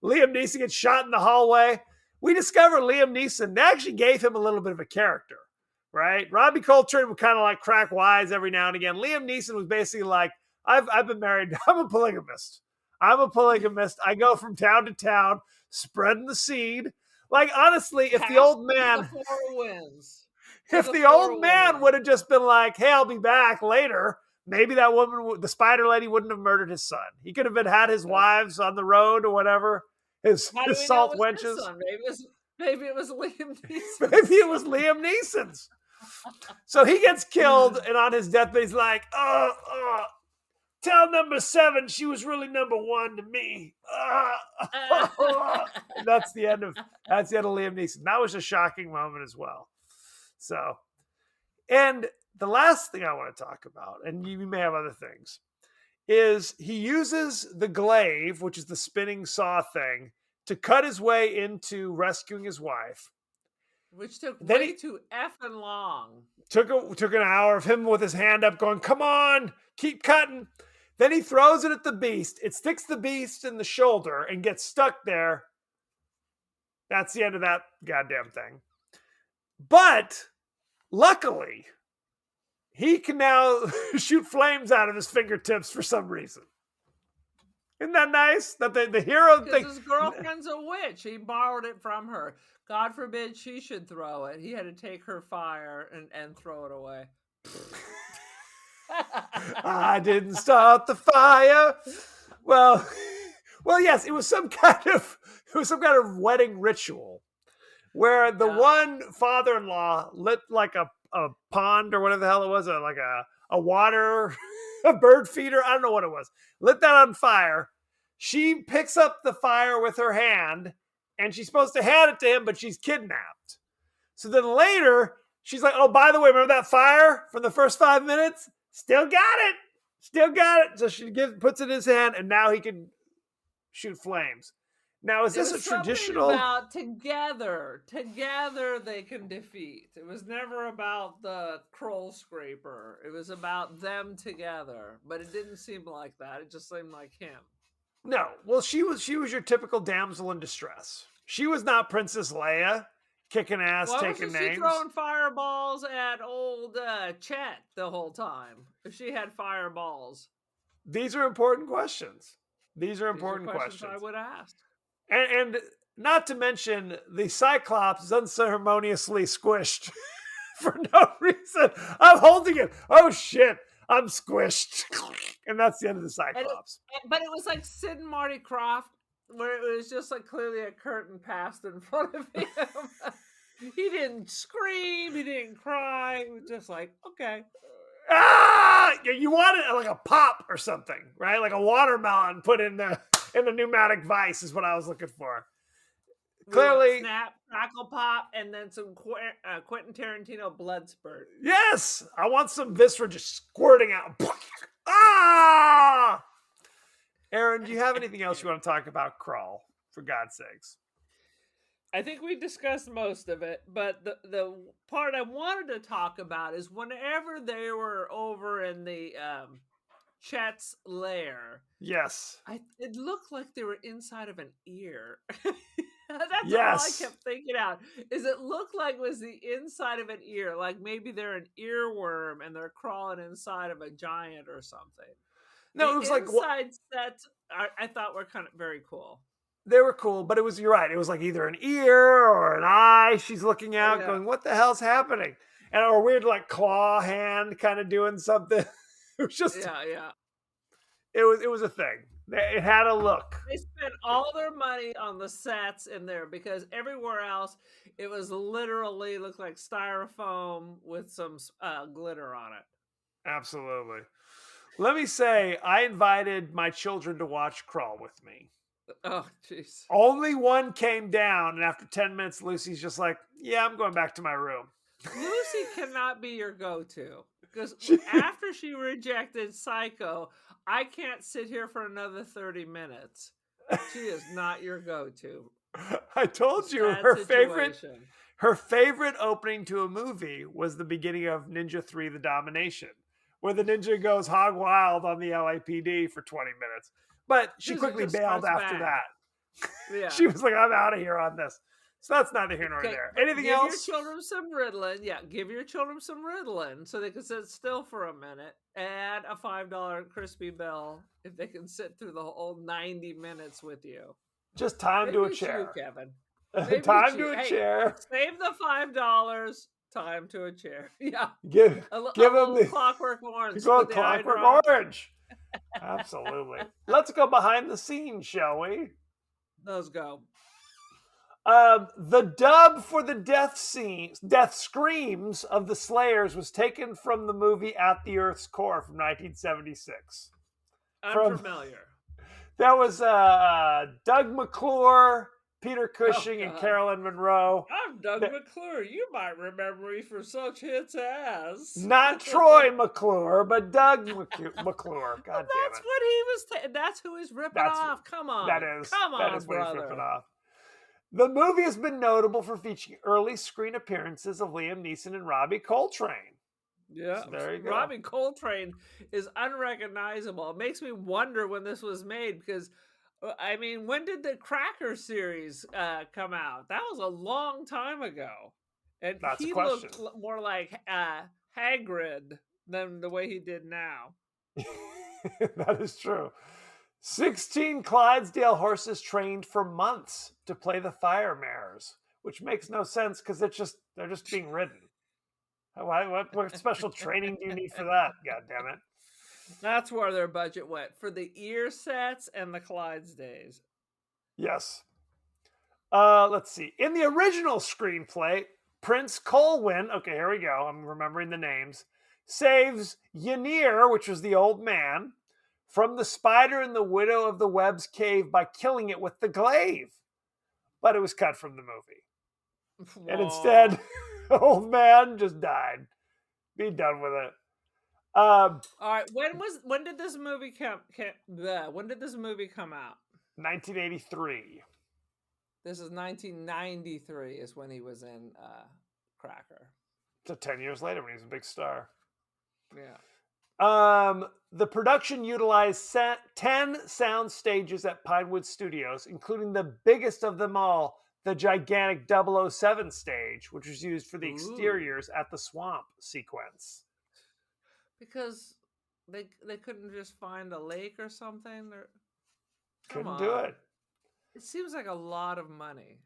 Liam Neeson gets shot in the hallway. We discover Liam Neeson, they actually gave him a little bit of a character, right? Robbie Coltrane would kind of like crack wise every now and again. Liam Neeson was basically like, I've been married. I'm a polygamist. I go from town to town, spreading the seed. Like, honestly, if the old man would have just been like, "Hey, I'll be back later," maybe that woman, the spider lady, wouldn't have murdered his son. He could have had his wives on the road or whatever. His salt wenches. Maybe it was Liam Neeson. Maybe it was Liam Neeson's. So he gets killed, and on his deathbed, he's like, "Tell number 7 she was really number 1 to me." That's the end of Liam Neeson. That was a shocking moment as well. So, and the last thing I want to talk about, and you may have other things, is he uses the glaive, which is the spinning saw thing, to cut his way into rescuing his wife. Which took way too effing long. Took an hour of him with his hand up going, "Come on, keep cutting." Then he throws it at the beast. It sticks the beast in the shoulder and gets stuck there. That's the end of that goddamn thing. But luckily, he can now shoot flames out of his fingertips for some reason. Isn't that nice? That the hero thinks his girlfriend's a witch. He borrowed it from her. God forbid she should throw it. He had to take her fire and throw it away. I didn't start the fire. Well, yes, it was some kind of wedding ritual where the one father-in-law lit like a pond or whatever the hell it was, like a water, a bird feeder. I don't know what it was. Lit that on fire. She picks up the fire with her hand, and she's supposed to hand it to him, but she's kidnapped. So then later, she's like, "Oh, by the way, remember that fire from the first 5 minutes? Still got it. Still got it. So she puts it in his hand, and now he can shoot flames. Now, is It this was a something traditional? about together they can defeat. It was never about the Krull scraper. It was about them together, but it didn't seem like that. It just seemed like him. No. Well, she was your typical damsel in distress. She was not Princess Leia kicking ass, Why taking wasn't she names. throwing fireballs at old Chet the whole time? If she had fireballs, These are important questions. These are these are important questions questions. I would ask. And not to mention, the Cyclops is unceremoniously squished for no reason. I'm holding it. Oh shit, I'm squished. And that's the end of the Cyclops. But it was like Sid and Marty Krofft, where it was just like clearly a curtain passed in front of him. He didn't scream, he didn't cry. It was just like, okay. You want it like a pop or something, right? Like a watermelon put in the pneumatic vice is what I was looking for. Clearly, snap, crackle, pop, and then some Quentin Tarantino blood spurt. Yes, I want some viscera just squirting out. Aaron, do you have anything else you want to talk about Krull, for God's sakes? I think we discussed most of it, but the part I wanted to talk about is whenever they were over in the Chet's lair. Yes. It looked like they were inside of an ear. That's yes. all I kept thinking out. Is it looked like it was the inside of an ear, like maybe they're an earworm and they're crawling inside of a giant or something. No, it was like inside sets. I thought were kind of very cool. They were cool, but you're right. It was like either an ear or an eye. She's looking out, going, "What the hell's happening?" And a weird like claw hand, kind of doing something. It was just yeah. It was a thing. It had a look. They spent all their money on the sets in there because everywhere else it was literally looked like styrofoam with some glitter on it. Absolutely. Let me say, I invited my children to watch Krull with me. Oh, jeez. Only one came down, and after 10 minutes, Lucy's just like, "Yeah, I'm going back to my room." Lucy cannot be your go-to because after she rejected Psycho, I can't sit here for another 30 minutes. She is not your go-to. I told you her favorite opening to a movie was the beginning of Ninja 3: The Domination, where the ninja goes hog wild on the LAPD for 20 minutes. But she quickly bailed after that. Yeah. She was like, "I'm out of here on this." So that's neither here nor there. Anything else? Give your children some Ritalin. Yeah, give your children some Ritalin so they can sit still for a minute. Add a $5 crispy bill if they can sit through the whole 90 minutes with you. Just time to a chair. You, Kevin. Time to a chair. Save the $5. Time to a chair. Yeah. Give them the Clockwork Orange. Clockwork Orange. Absolutely. Let's go behind the scenes, shall we? Let's go. The dub for the death screams of the Slayers was taken from the movie At the Earth's Core from 1976. Unfamiliar. That was Doug McClure, Peter Cushing, and Carolyn Monroe. I'm Doug McClure. You might remember me for such hits as... Not Troy McClure, but Doug McClure. God damn it. That's what he was... That's who he's ripping off. Come on. That is brother. What he's ripping off. The movie has been notable for featuring early screen appearances of Liam Neeson and Robbie Coltrane. Yeah, so there you go. Robbie Coltrane is unrecognizable. It makes me wonder when this was made because, I mean, when did the Cracker series come out? That was a long time ago. And he looked more like Hagrid than the way he did now. That is true. 16 Clydesdale horses trained for months to play the fire mares, which makes no sense because they're just being ridden. What special training do you need for that? God damn it! That's where their budget went for the ear sets and the Clydesdales. Yes. Let's see. In the original screenplay, Prince Colwyn. Okay, here we go. I'm remembering the names. Saves Ynir, which was the old man, from the spider in the Widow of the Web's cave by killing it with the glaive. But it was cut from the movie. Whoa. And instead, old man just died. Be done with it. Um, All right, when did this movie when did this movie come out? 1983. This is 1993 is when he was in Cracker. So 10 years later when he was a big star. Yeah. The production utilized 10 sound stages at Pinewood Studios, including the biggest of them all, the gigantic 007 stage, which was used for the exteriors at the swamp sequence. Because they couldn't just find a lake or something. Couldn't do it. It seems like a lot of money.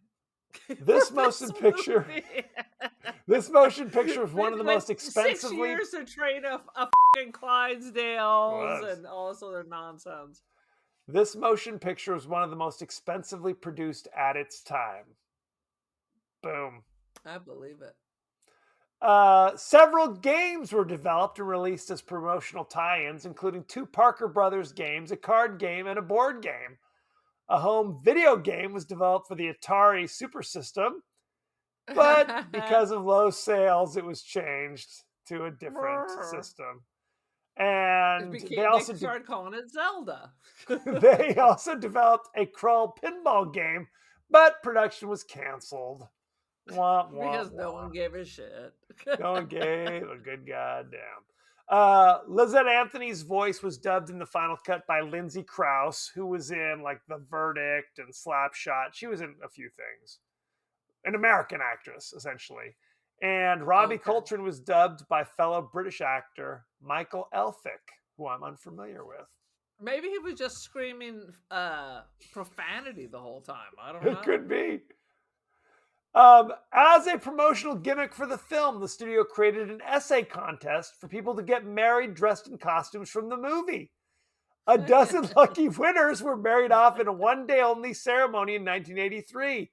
This motion picture was one of the most expensively 6 years to train a fucking Clydesdales and all this other nonsense. This motion picture was one of the most expensively produced at its time. Boom. I believe it. Several games were developed and released as promotional tie-ins, including 2 Parker Brothers games, a card game, and a board game. A home video game was developed for the Atari Super System, but because of low sales, it was changed to a different system. And they also started calling it Zelda. They also developed a Krull pinball game, but production was canceled. Because no one gave a shit. No one gave a good goddamn. Lizette Anthony's voice was dubbed in the final cut by Lindsay Krause, who was in like The Verdict and Slapshot. She was in a few things. An American actress, essentially. And Robbie Coltrane was dubbed by fellow British actor Michael Elphick, who I'm unfamiliar with. Maybe he was just screaming profanity the whole time. I don't know. It could be. As a promotional gimmick for the film, the studio created an essay contest for people to get married dressed in costumes from the movie. A dozen lucky winners were married off in a one-day-only ceremony in 1983.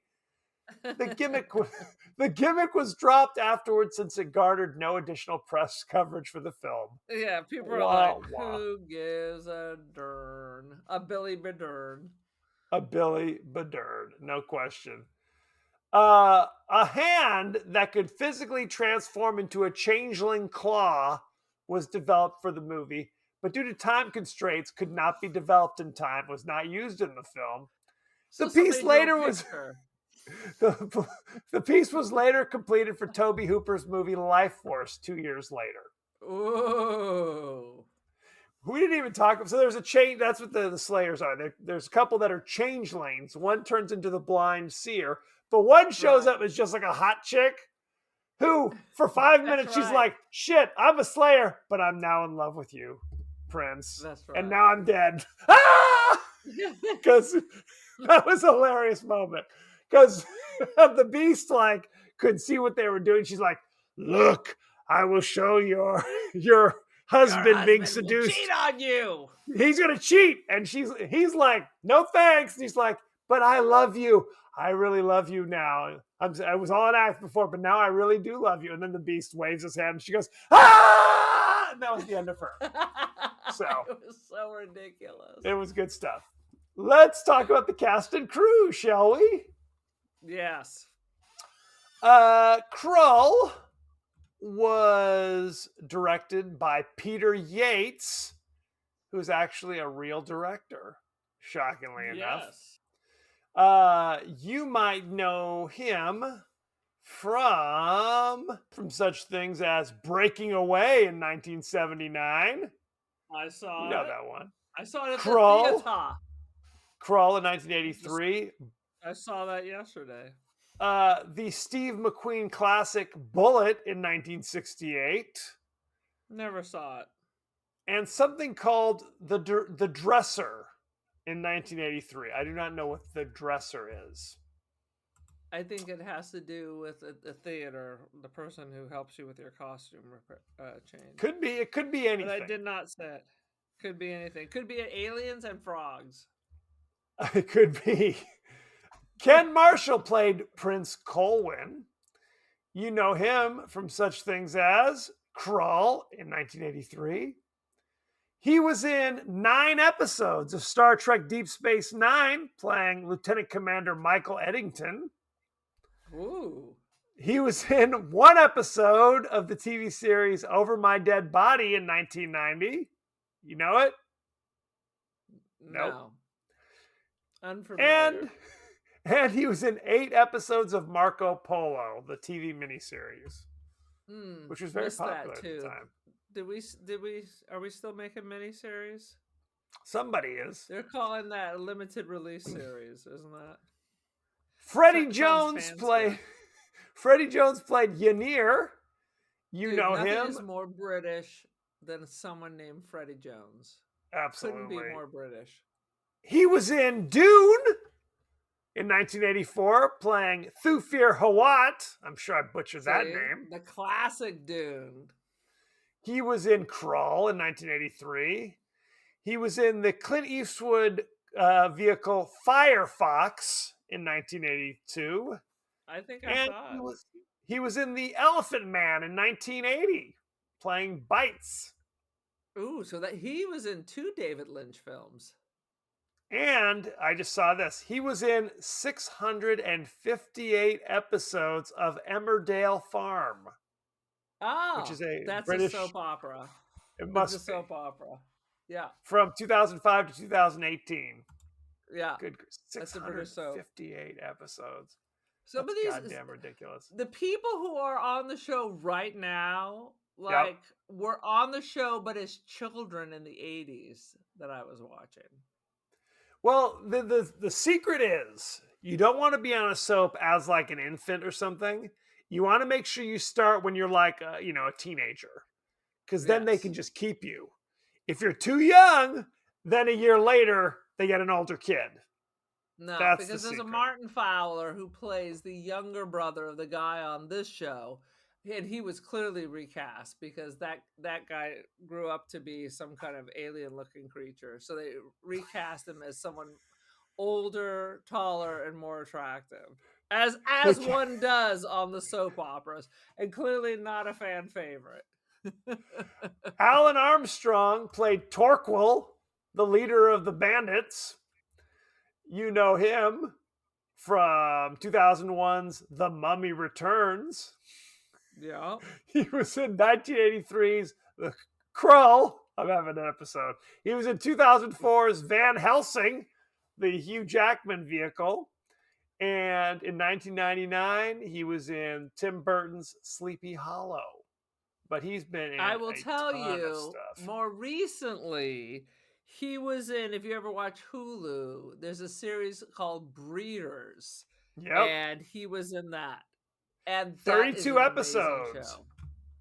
The gimmick was dropped afterwards since it garnered no additional press coverage for the film. Yeah, people are like, who gives a darn? A Billy Badern. A Billy Badern, no question. A hand that could physically transform into a changeling claw was developed for the movie, but due to time constraints, could not be developed in time, was not used in the film. The piece later was the piece was later completed for Tobe Hooper's movie Life Force 2 years later. Ooh. We didn't even talk. So there's a change. That's what the Slayers are. There's a couple that are changelings. One turns into the blind seer, but one shows up as just like a hot chick who, for 5 minutes, she's like, shit, I'm a Slayer, but I'm now in love with you, Prince. That's right. And now I'm dead. Ah! Because that was a hilarious moment. Because the Beast like could see what they were doing. She's like, look, I will show your husband being seduced. Cheat on you. He's gonna cheat, and he's like, no thanks. And he's like, but I love you. I really love you now. I was all an act before, but now I really do love you. And then the Beast waves his hand, and she goes, ah! And that was the end of her. So it was so ridiculous. It was good stuff. Let's talk about the cast and crew, shall we? Yes. Krull was directed by Peter Yates, who's actually a real director, shockingly enough. You might know him from such things as Breaking Away in 1979. I saw you know that one. I saw it at Krull. the theater. Krull in 1983. I saw that yesterday. The Steve McQueen classic Bullet in 1968. Never saw it. And something called The Dresser in 1983. I do not know what The Dresser is. I think it has to do with the theater, the person who helps you with your costume change. Could be. It could be anything. But I did not say it. Could be anything. Could be aliens and frogs. It could be. Ken Marshall played Prince Colwyn. You know him from such things as Krull in 1983. He was in 9 episodes of Star Trek Deep Space Nine, playing Lieutenant Commander Michael Eddington. Ooh. He was in one episode of the TV series Over My Dead Body in 1990. You know it? Nope. No. Unfamiliar. And he was in 8 episodes of Marco Polo, the TV miniseries, which was very Missed popular that at too. the time. Are we still making miniseries? Somebody is. They're calling that a limited release series, isn't that? Freddie Sounds fancy. Freddie Jones played Ynir. You Dude, know nothing him. is more British than someone named Freddie Jones. Absolutely. Couldn't be more British. He was in Dune in 1984, playing Thufir Hawat. I'm sure I butchered that name. The classic Dune. He was in Krull in 1983. He was in the Clint Eastwood vehicle Firefox in 1982. I think I saw it. He was in The Elephant Man in 1980, playing Bites. Ooh, so that he was in 2 David Lynch films. And I just saw this. He was in 658 episodes of Emmerdale Farm. Oh, which is a that's British a soap opera. It must It's a soap opera. Yeah. From 2005 to 2018. Yeah. Good. That's a British soap. 658 episodes. Some That's of these goddamn ridiculous. The people who are on the show right now, like, were on the show, but as children in the 80s that I was watching. Well, the secret is you don't want to be on a soap as like an infant or something. You want to make sure you start when you're like a teenager, because then they can just keep you. If you're too young, then a year later they get an older kid. No, because there's a Martin Fowler who plays the younger brother of the guy on this show, and he was clearly recast because that guy grew up to be some kind of alien-looking creature. So they recast him as someone older, taller, and more attractive, as one does on the soap operas, and clearly not a fan favorite. Alan Armstrong played Torquil, the leader of the bandits. You know him from 2001's The Mummy Returns. Yeah. He was in 1983's The Krull. I'm having an episode. He was in 2004's Van Helsing, the Hugh Jackman vehicle. And in 1999, he was in Tim Burton's Sleepy Hollow. But he's been in I will tell you, stuff. More recently, he was in, if you ever watch Hulu, there's a series called Breeders. Yep. And he was in that. And 32 episodes. Show.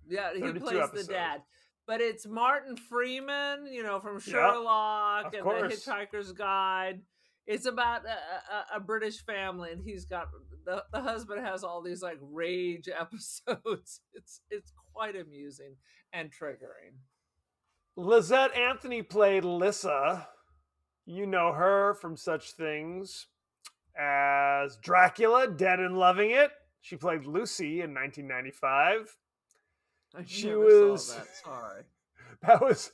Yeah, he plays episodes. The dad. But it's Martin Freeman, from Sherlock and The Hitchhiker's Guide. It's about a British family, and he's got the husband has all these like rage episodes. It's quite amusing and triggering. Lizette Anthony played Lissa. You know her from such things as Dracula, Dead and Loving It. She played Lucy in 1995. She was saw that. Sorry. That was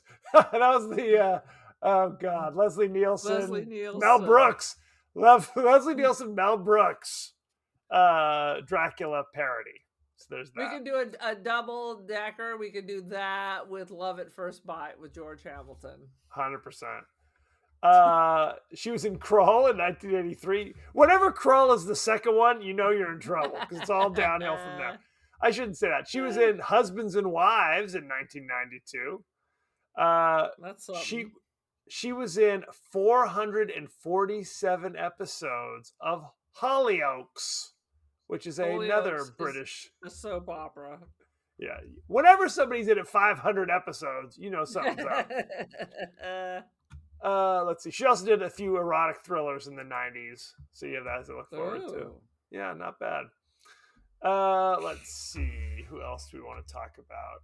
the oh god, Leslie Nielsen, Mel Brooks. Leslie Nielsen, Mel Brooks Dracula parody. So there's that. We can do a double decker. We could do that with Love at First Bite with George Hamilton. 100%. She was in Krull in 1983. Whenever Krull is the second one, you know you're in trouble because it's all downhill from there. I shouldn't say that. She was in Husbands and Wives in 1992. That's something. She was in 447 episodes of Hollyoaks, which is another British soap opera. Yeah. Whenever somebody's in it 500 episodes, you know something's up. Let's see. She also did a few erotic thrillers in the 90s. So you have that to look forward to. Yeah, not bad. Let's see. Who else do we want to talk about?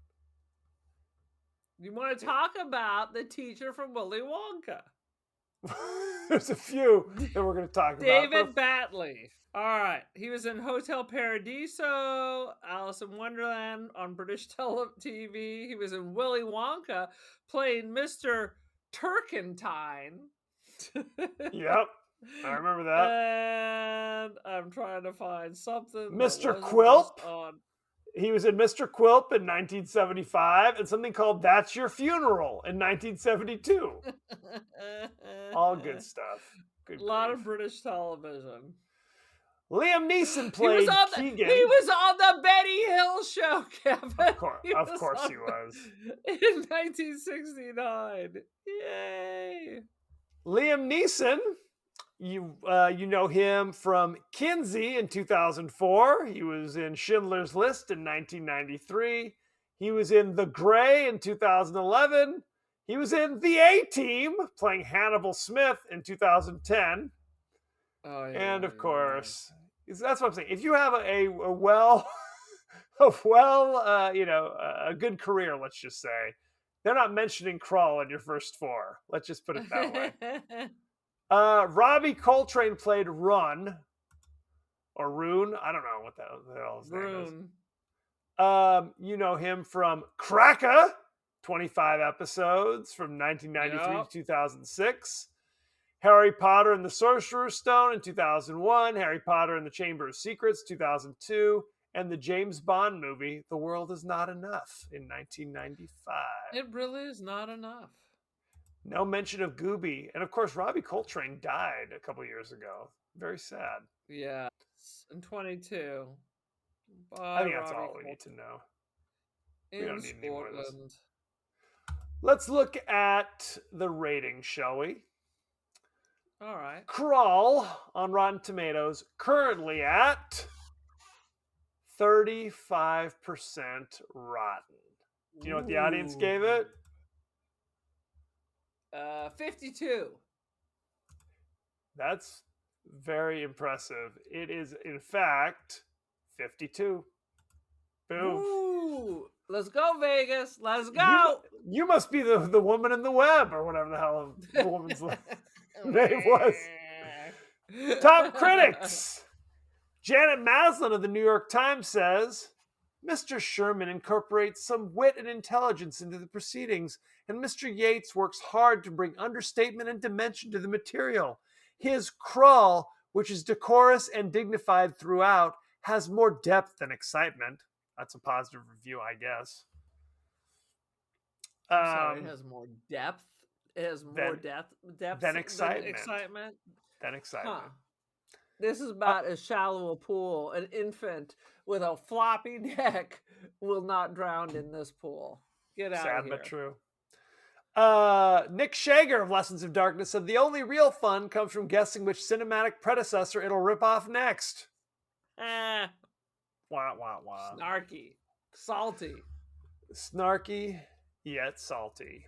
You want to talk about the teacher from Willy Wonka? There's a few that we're going to talk about. David Batley. All right. He was in Hotel Paradiso, Alice in Wonderland on British TV. He was in Willy Wonka playing Mr. Turkentine. Yep. I remember that. And I'm trying to find something that Mr. wasn't Quilp. just on. He was in Mr. Quilp in 1975 and something called That's Your Funeral in 1972. All good stuff. A Good lot grief. of British television. Liam Neeson He was played on Keegan. He was on the Betty Hill show, Kevin. Of course he was. In 1969. Yay! Liam Neeson, you know him from Kinsey in 2004. He was in Schindler's List in 1993. He was in The Grey in 2011. He was in The A-Team playing Hannibal Smith in 2010. Oh yeah. And of course, that's what I'm saying. If you have a well, a good career, let's just say, they're not mentioning Krull in your first four. Let's just put it that way. Robbie Coltrane played Run or Rune. I don't know what the hell his name is. You know him from Cracker, 25 episodes from 1993 to 2006. Harry Potter and the Sorcerer's Stone in 2001. Harry Potter and the Chamber of Secrets, 2002. And the James Bond movie, The World Is Not Enough, in 1995. It really is not enough. No mention of Gooby. And of course, Robbie Coltrane died a couple years ago. Very sad. Yeah. In 22. I think that's all we need to know. We don't need any more of this. Let's look at the rating, shall we? All right. Krull on Rotten Tomatoes currently at 35% rotten. Do you know what the audience gave it? 52. That's very impressive. It is, in fact, 52. Boom. Ooh, let's go, Vegas. Let's go. You must be the woman in the web, or whatever the hell the woman's name was. Top critics. Janet Maslin of the New York Times says, Mr. Sherman incorporates some wit and intelligence into the proceedings, and Mr. Yates works hard to bring understatement and dimension to the material. His Krull, which is decorous and dignified throughout, has more depth than excitement. That's a positive review, I guess. Sorry, it has more depth. It has more depth than excitement. Than excitement. Huh. This is about as shallow a pool. An infant with a floppy neck will not drown in this pool. Get out of here. Sad but true. Nick Shager of Lessons of Darkness said the only real fun comes from guessing which cinematic predecessor it'll rip off next. Wah, wah, wah. Snarky. Salty. Snarky, yet salty.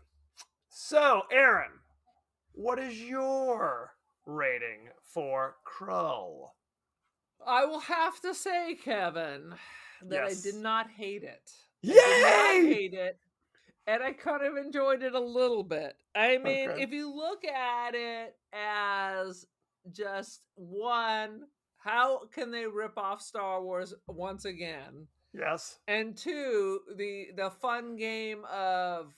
So, Aaron, what is your rating for Krull? I will have to say, Kevin, that I did not hate it. Yay! I did not hate it. And I kind of enjoyed it a little bit. I mean, if you look at it as just one, how can they rip off Star Wars once again? Yes. And two, the fun game of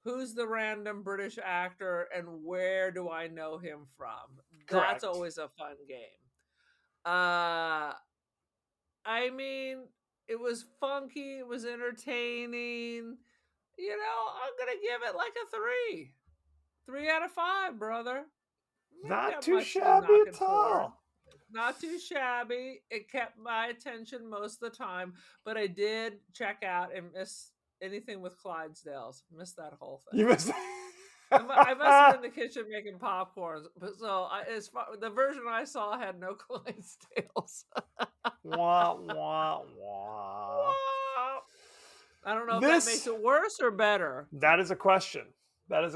who's the random British actor and where do I know him from? Correct. That's always a fun game. I mean, it was funky. It was entertaining. You know, I'm going to give it like a 3. 3 out of 5, brother. Not too shabby at all. Not too shabby. It kept my attention most of the time, but I did check out and miss anything with Clydesdales. Missed that whole thing. You missed I must have been in the kitchen making popcorn. But so the version I saw had no Clydesdales. Wah, wah, wah. I don't know if that makes it worse or better. That is a question. One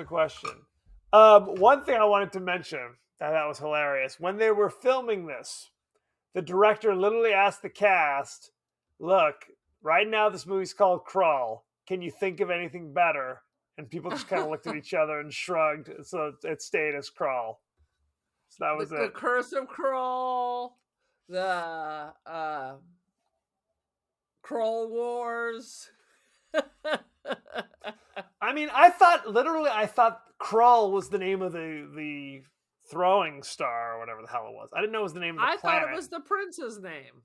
thing I wanted to mention that was hilarious. When they were filming this, the director literally asked the cast, look, right now this movie's called Krull. Can you think of anything better? And people just kind of looked at each other and shrugged. So it stayed as Krull. So that was it. The Curse of Krull. The Krull Wars. I mean, I thought Krull was the name of the throwing star or whatever the hell it was. I didn't know it was the name of the I planet. thought it was the prince's name.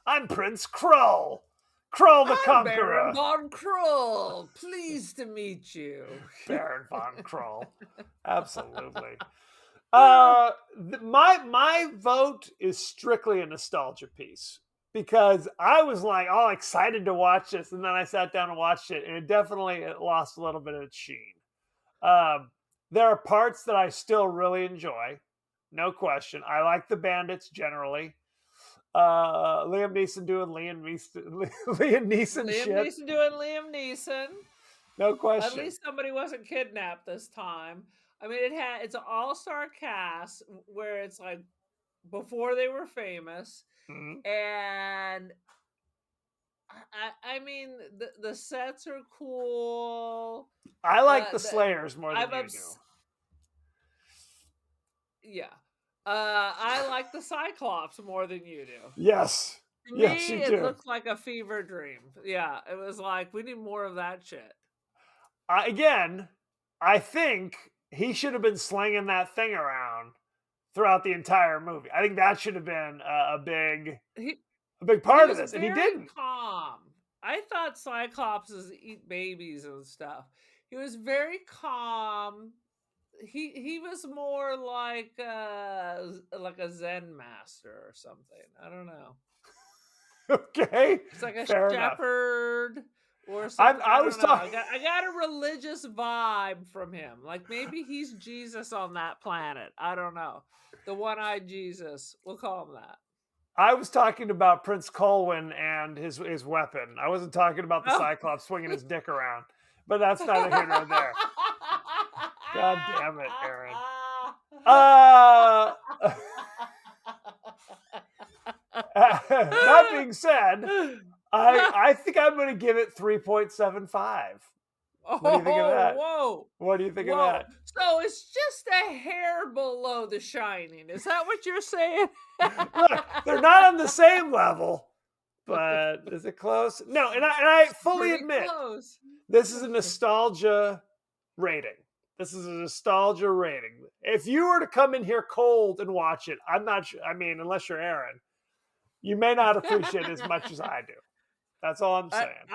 I'm Prince Krull. Krull the I'm Baron Conqueror. von Krull. Pleased to meet you. Baron von Krull. Absolutely. My vote is strictly a nostalgia piece because I was like all excited to watch this, and then I sat down and watched it, and it lost a little bit of its sheen. There are parts that I still really enjoy, no question. I like the bandits generally. Liam Neeson doing Liam Neeson Liam shit, Neeson doing Liam Neeson. no question. At least somebody wasn't kidnapped this time. I mean, it's an all-star cast where it's like before they were famous, Mhm. and I mean the sets are cool. I like the Slayers more than you do. Yeah, I like the Cyclops more than you do. Yes. To Yes, me, you it do. looked like a fever dream. Yeah, it was like we need more of that shit. I think he should have been slinging that thing around throughout the entire movie. I think that should have been a big part of this, and he didn't. Calm. I thought Cyclopses eat babies and stuff. He was very calm. He was more like a Zen master or something. I don't know. Okay, It's like a fair enough. shepherd or something. I was talking. I got a religious vibe from him. Like maybe he's Jesus on that planet. I don't know. The one-eyed Jesus. We'll call him that. I was talking about Prince Colwyn and his weapon. I wasn't talking about the Cyclops swinging his dick around. But that's neither here nor there. God damn it, Aaron. That being said, I think I'm going to give it 3.75. What do you think of that? Whoa. What do you think of that? So it's just a hair below The Shining. Is that what you're saying? Look, they're not on the same level, but is it close? No, and I fully admit this is a nostalgia rating. This is a nostalgia rating. If you were to come in here cold and watch it, I'm not sure. I mean, unless you're Aaron, you may not appreciate it as much as I do. That's all I'm saying.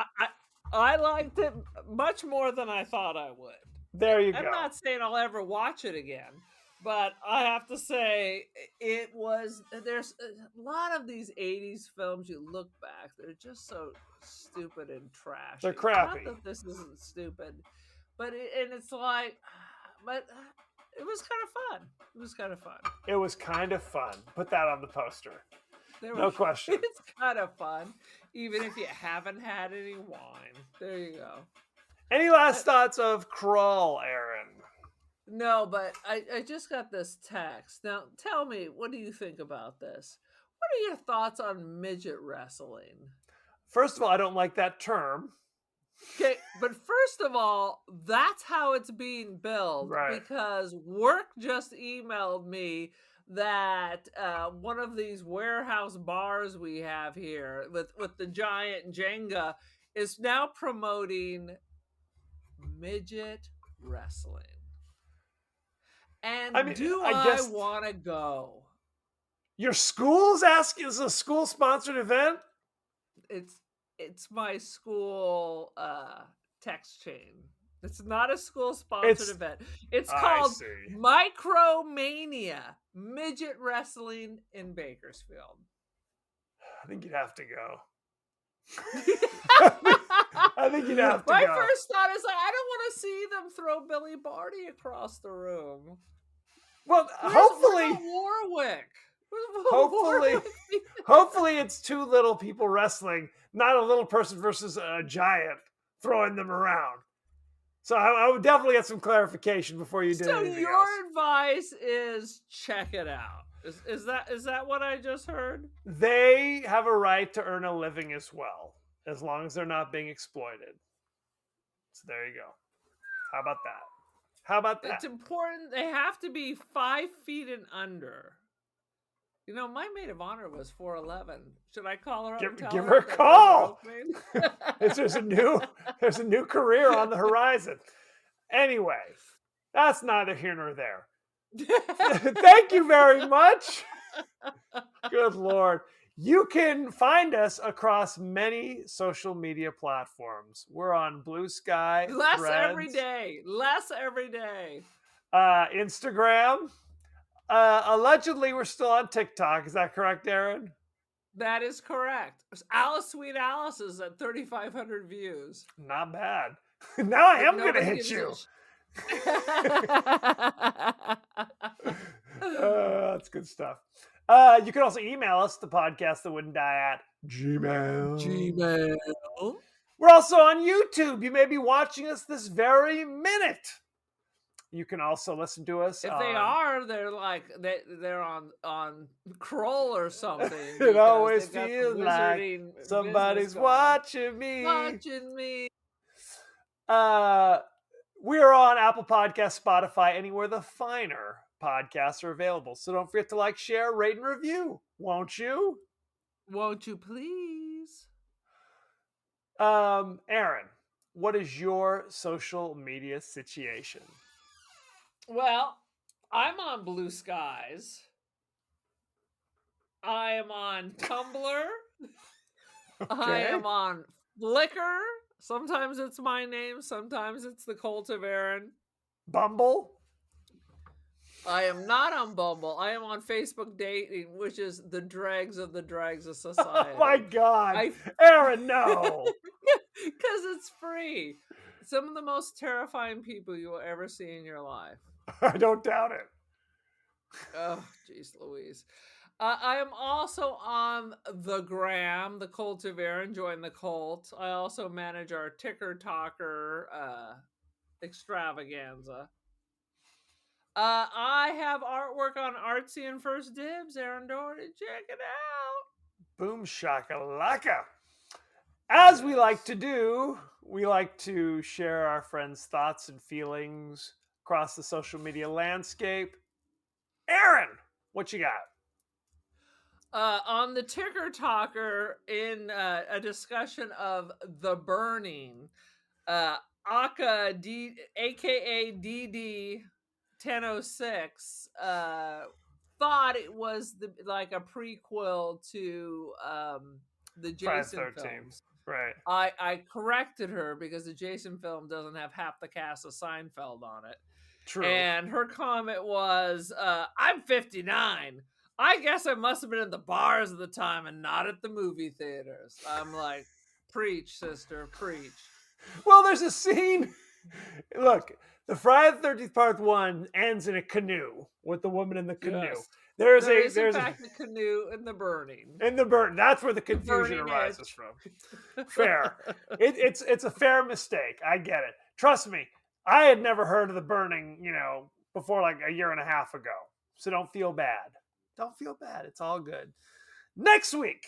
I liked it much more than I thought I would. There you go. I'm not saying I'll ever watch it again, but I have to say it was. There's a lot of these '80s films. You look back, they're just so stupid and trashy. They're crappy. Not that this isn't stupid, but it's like, but it was kind of fun. It was kind of fun. It was kind of fun. Put that on the poster. No question. It's kind of fun, even if you haven't had any wine. There you go. Any last thoughts of Krull, Aaron? No, but I just got this text. Now, tell me, what do you think about this? What are your thoughts on midget wrestling? First of all, I don't like that term. Okay, but first of all, that's how it's being billed. Right. Because work just emailed me that one of these warehouse bars we have here with the giant Jenga is now promoting midget wrestling. And I want to go? Your school's asking? Is a school sponsored event? It's my school text chain. It's not a school sponsored event. It's called Micromania Midget Wrestling in Bakersfield. I think you'd have to go. I think you'd have to My go. first thought is like, I don't want to see them throw Billy Barty across the room. Well, hopefully Warwick. Hopefully it's two little people wrestling, not a little person versus a giant throwing them around. So I would definitely get some clarification before you did anything else. So your advice is check it out. Is that what I just heard? They have a right to earn a living as well, as long as they're not being exploited. So there you go. How about that? It's important. They have to be 5 feet and under. You know, my maid of honor was 4'11". Should I call her up? Give her a call. There's a new career on the horizon. Anyway, that's neither here nor there. Thank you very much. Good Lord. You can find us across many social media platforms. We're on Blue Sky, Less every Threads, day. Less every day. Instagram. Allegedly, we're still on TikTok. Is that correct, Aaron? That is correct. Alice Sweet Alice is at 3,500 views. Not bad. Now I But am going to nobody hit gives a you. sh- That's good stuff. You can also email us, the podcast that wouldn't die at Gmail. Gmail. We're also on YouTube. You may be watching us this very minute. You can also listen to us. If they are, they're like they're on Krull or something. It always they've got some feels like wizarding somebody's business going. watching me. Watching me. We're on Apple Podcasts, Spotify, anywhere the finer podcasts are available. So don't forget to like, share, rate, and review. Won't you? Won't you please? Aaron, what is your social media situation? Well, I'm on Blue Skies. I am on Tumblr. I am on Flickr. Sometimes it's my name. Sometimes it's the Cult of Aaron. Bumble? I am not on Bumble. I am on Facebook Dating, which is the dregs of society. Oh my God. Aaron, no. Because it's free. Some of the most terrifying people you will ever see in your life. I don't doubt it. Oh, jeez Louise. I am also on the Gram, the Cult of Aaron. Join the cult. I also manage our Ticker Talker extravaganza. I have artwork on Artsy and First Dibs. Aaron Doherty, check it out. Boom shakalaka. As we like to do, we like to share our friends' thoughts and feelings across the social media landscape. Aaron, what you got? On the Ticker Talker, in a discussion of The Burning, aka DD 1006, thought it was like a prequel to the Jason films. Right. I corrected her because the Jason film doesn't have half the cast of Seinfeld on it. True. And her comment was, I'm 59. I guess I must have been in the bars at the time and not at the movie theaters. I'm like, preach, sister, preach. Well, there's a scene. Look, the Friday the 13th Part 1 ends in a canoe with the woman in the canoe. Yes. There's in fact a canoe in the burning. In the burn. That's where the confusion arises from. Fair. It's a fair mistake. I get it. Trust me, I had never heard of the burning, before like a year and a half ago. So don't feel bad. Don't feel bad. It's all good. Next week,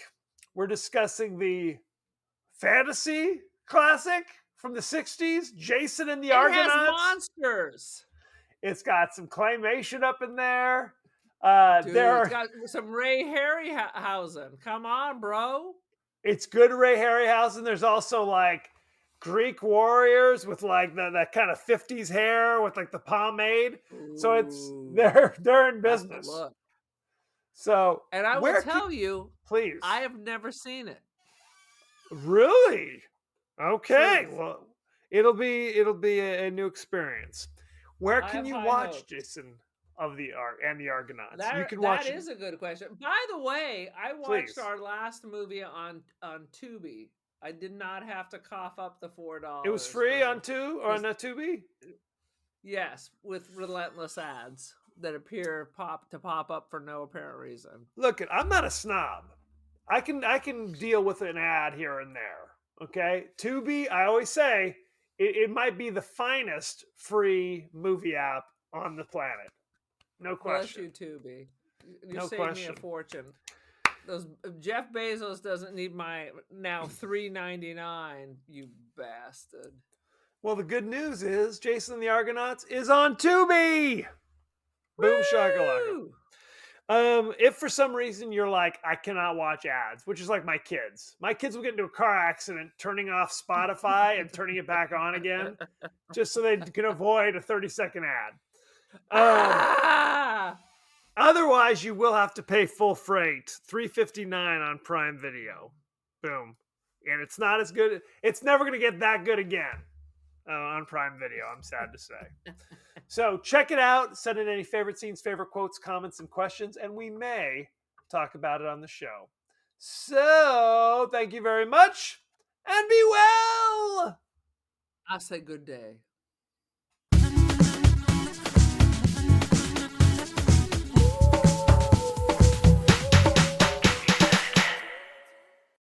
we're discussing the fantasy classic from the 60s, Jason and the Argonauts. It has monsters. It's got some claymation up in there. Dude, it's got some Ray Harryhausen. Come on, bro. It's good Ray Harryhausen. There's also like Greek warriors with like that kind of 50s hair with like the pomade. Ooh, so it's they're in business. Look. So, and I will tell you, please, I have never seen it. Really? Okay. Well, it'll be a new experience. Where can you watch Jason of the Argonauts? You can watch. That is a good question. By the way, I watched our last movie on Tubi. I did not have to cough up the $4. It was free on Tubi? Yes, with relentless ads that appear pop up for no apparent reason. Look, I'm not a snob. I can deal with an ad here and there. Okay, Tubi. I always say it might be the finest free movie app on the planet. No question. Bless you, Tubi. You saved me a fortune. Jeff Bezos doesn't need my now $3.99. You bastard. Well, the good news is Jason and the Argonauts is on Tubi. Boom shakalaka. If for some reason you're like, I cannot watch ads, which is like my kids. My kids will get into a car accident turning off Spotify and turning it back on again just so they can avoid a 30-second ad. Ah! Otherwise, you will have to pay full freight, $3.59 on Prime Video. Boom. And it's not as good. It's never going to get that good again on Prime Video, I'm sad to say. So check it out. Send in any favorite scenes, favorite quotes, comments, and questions, and we may talk about it on the show. So thank you very much, and be well. I say good day.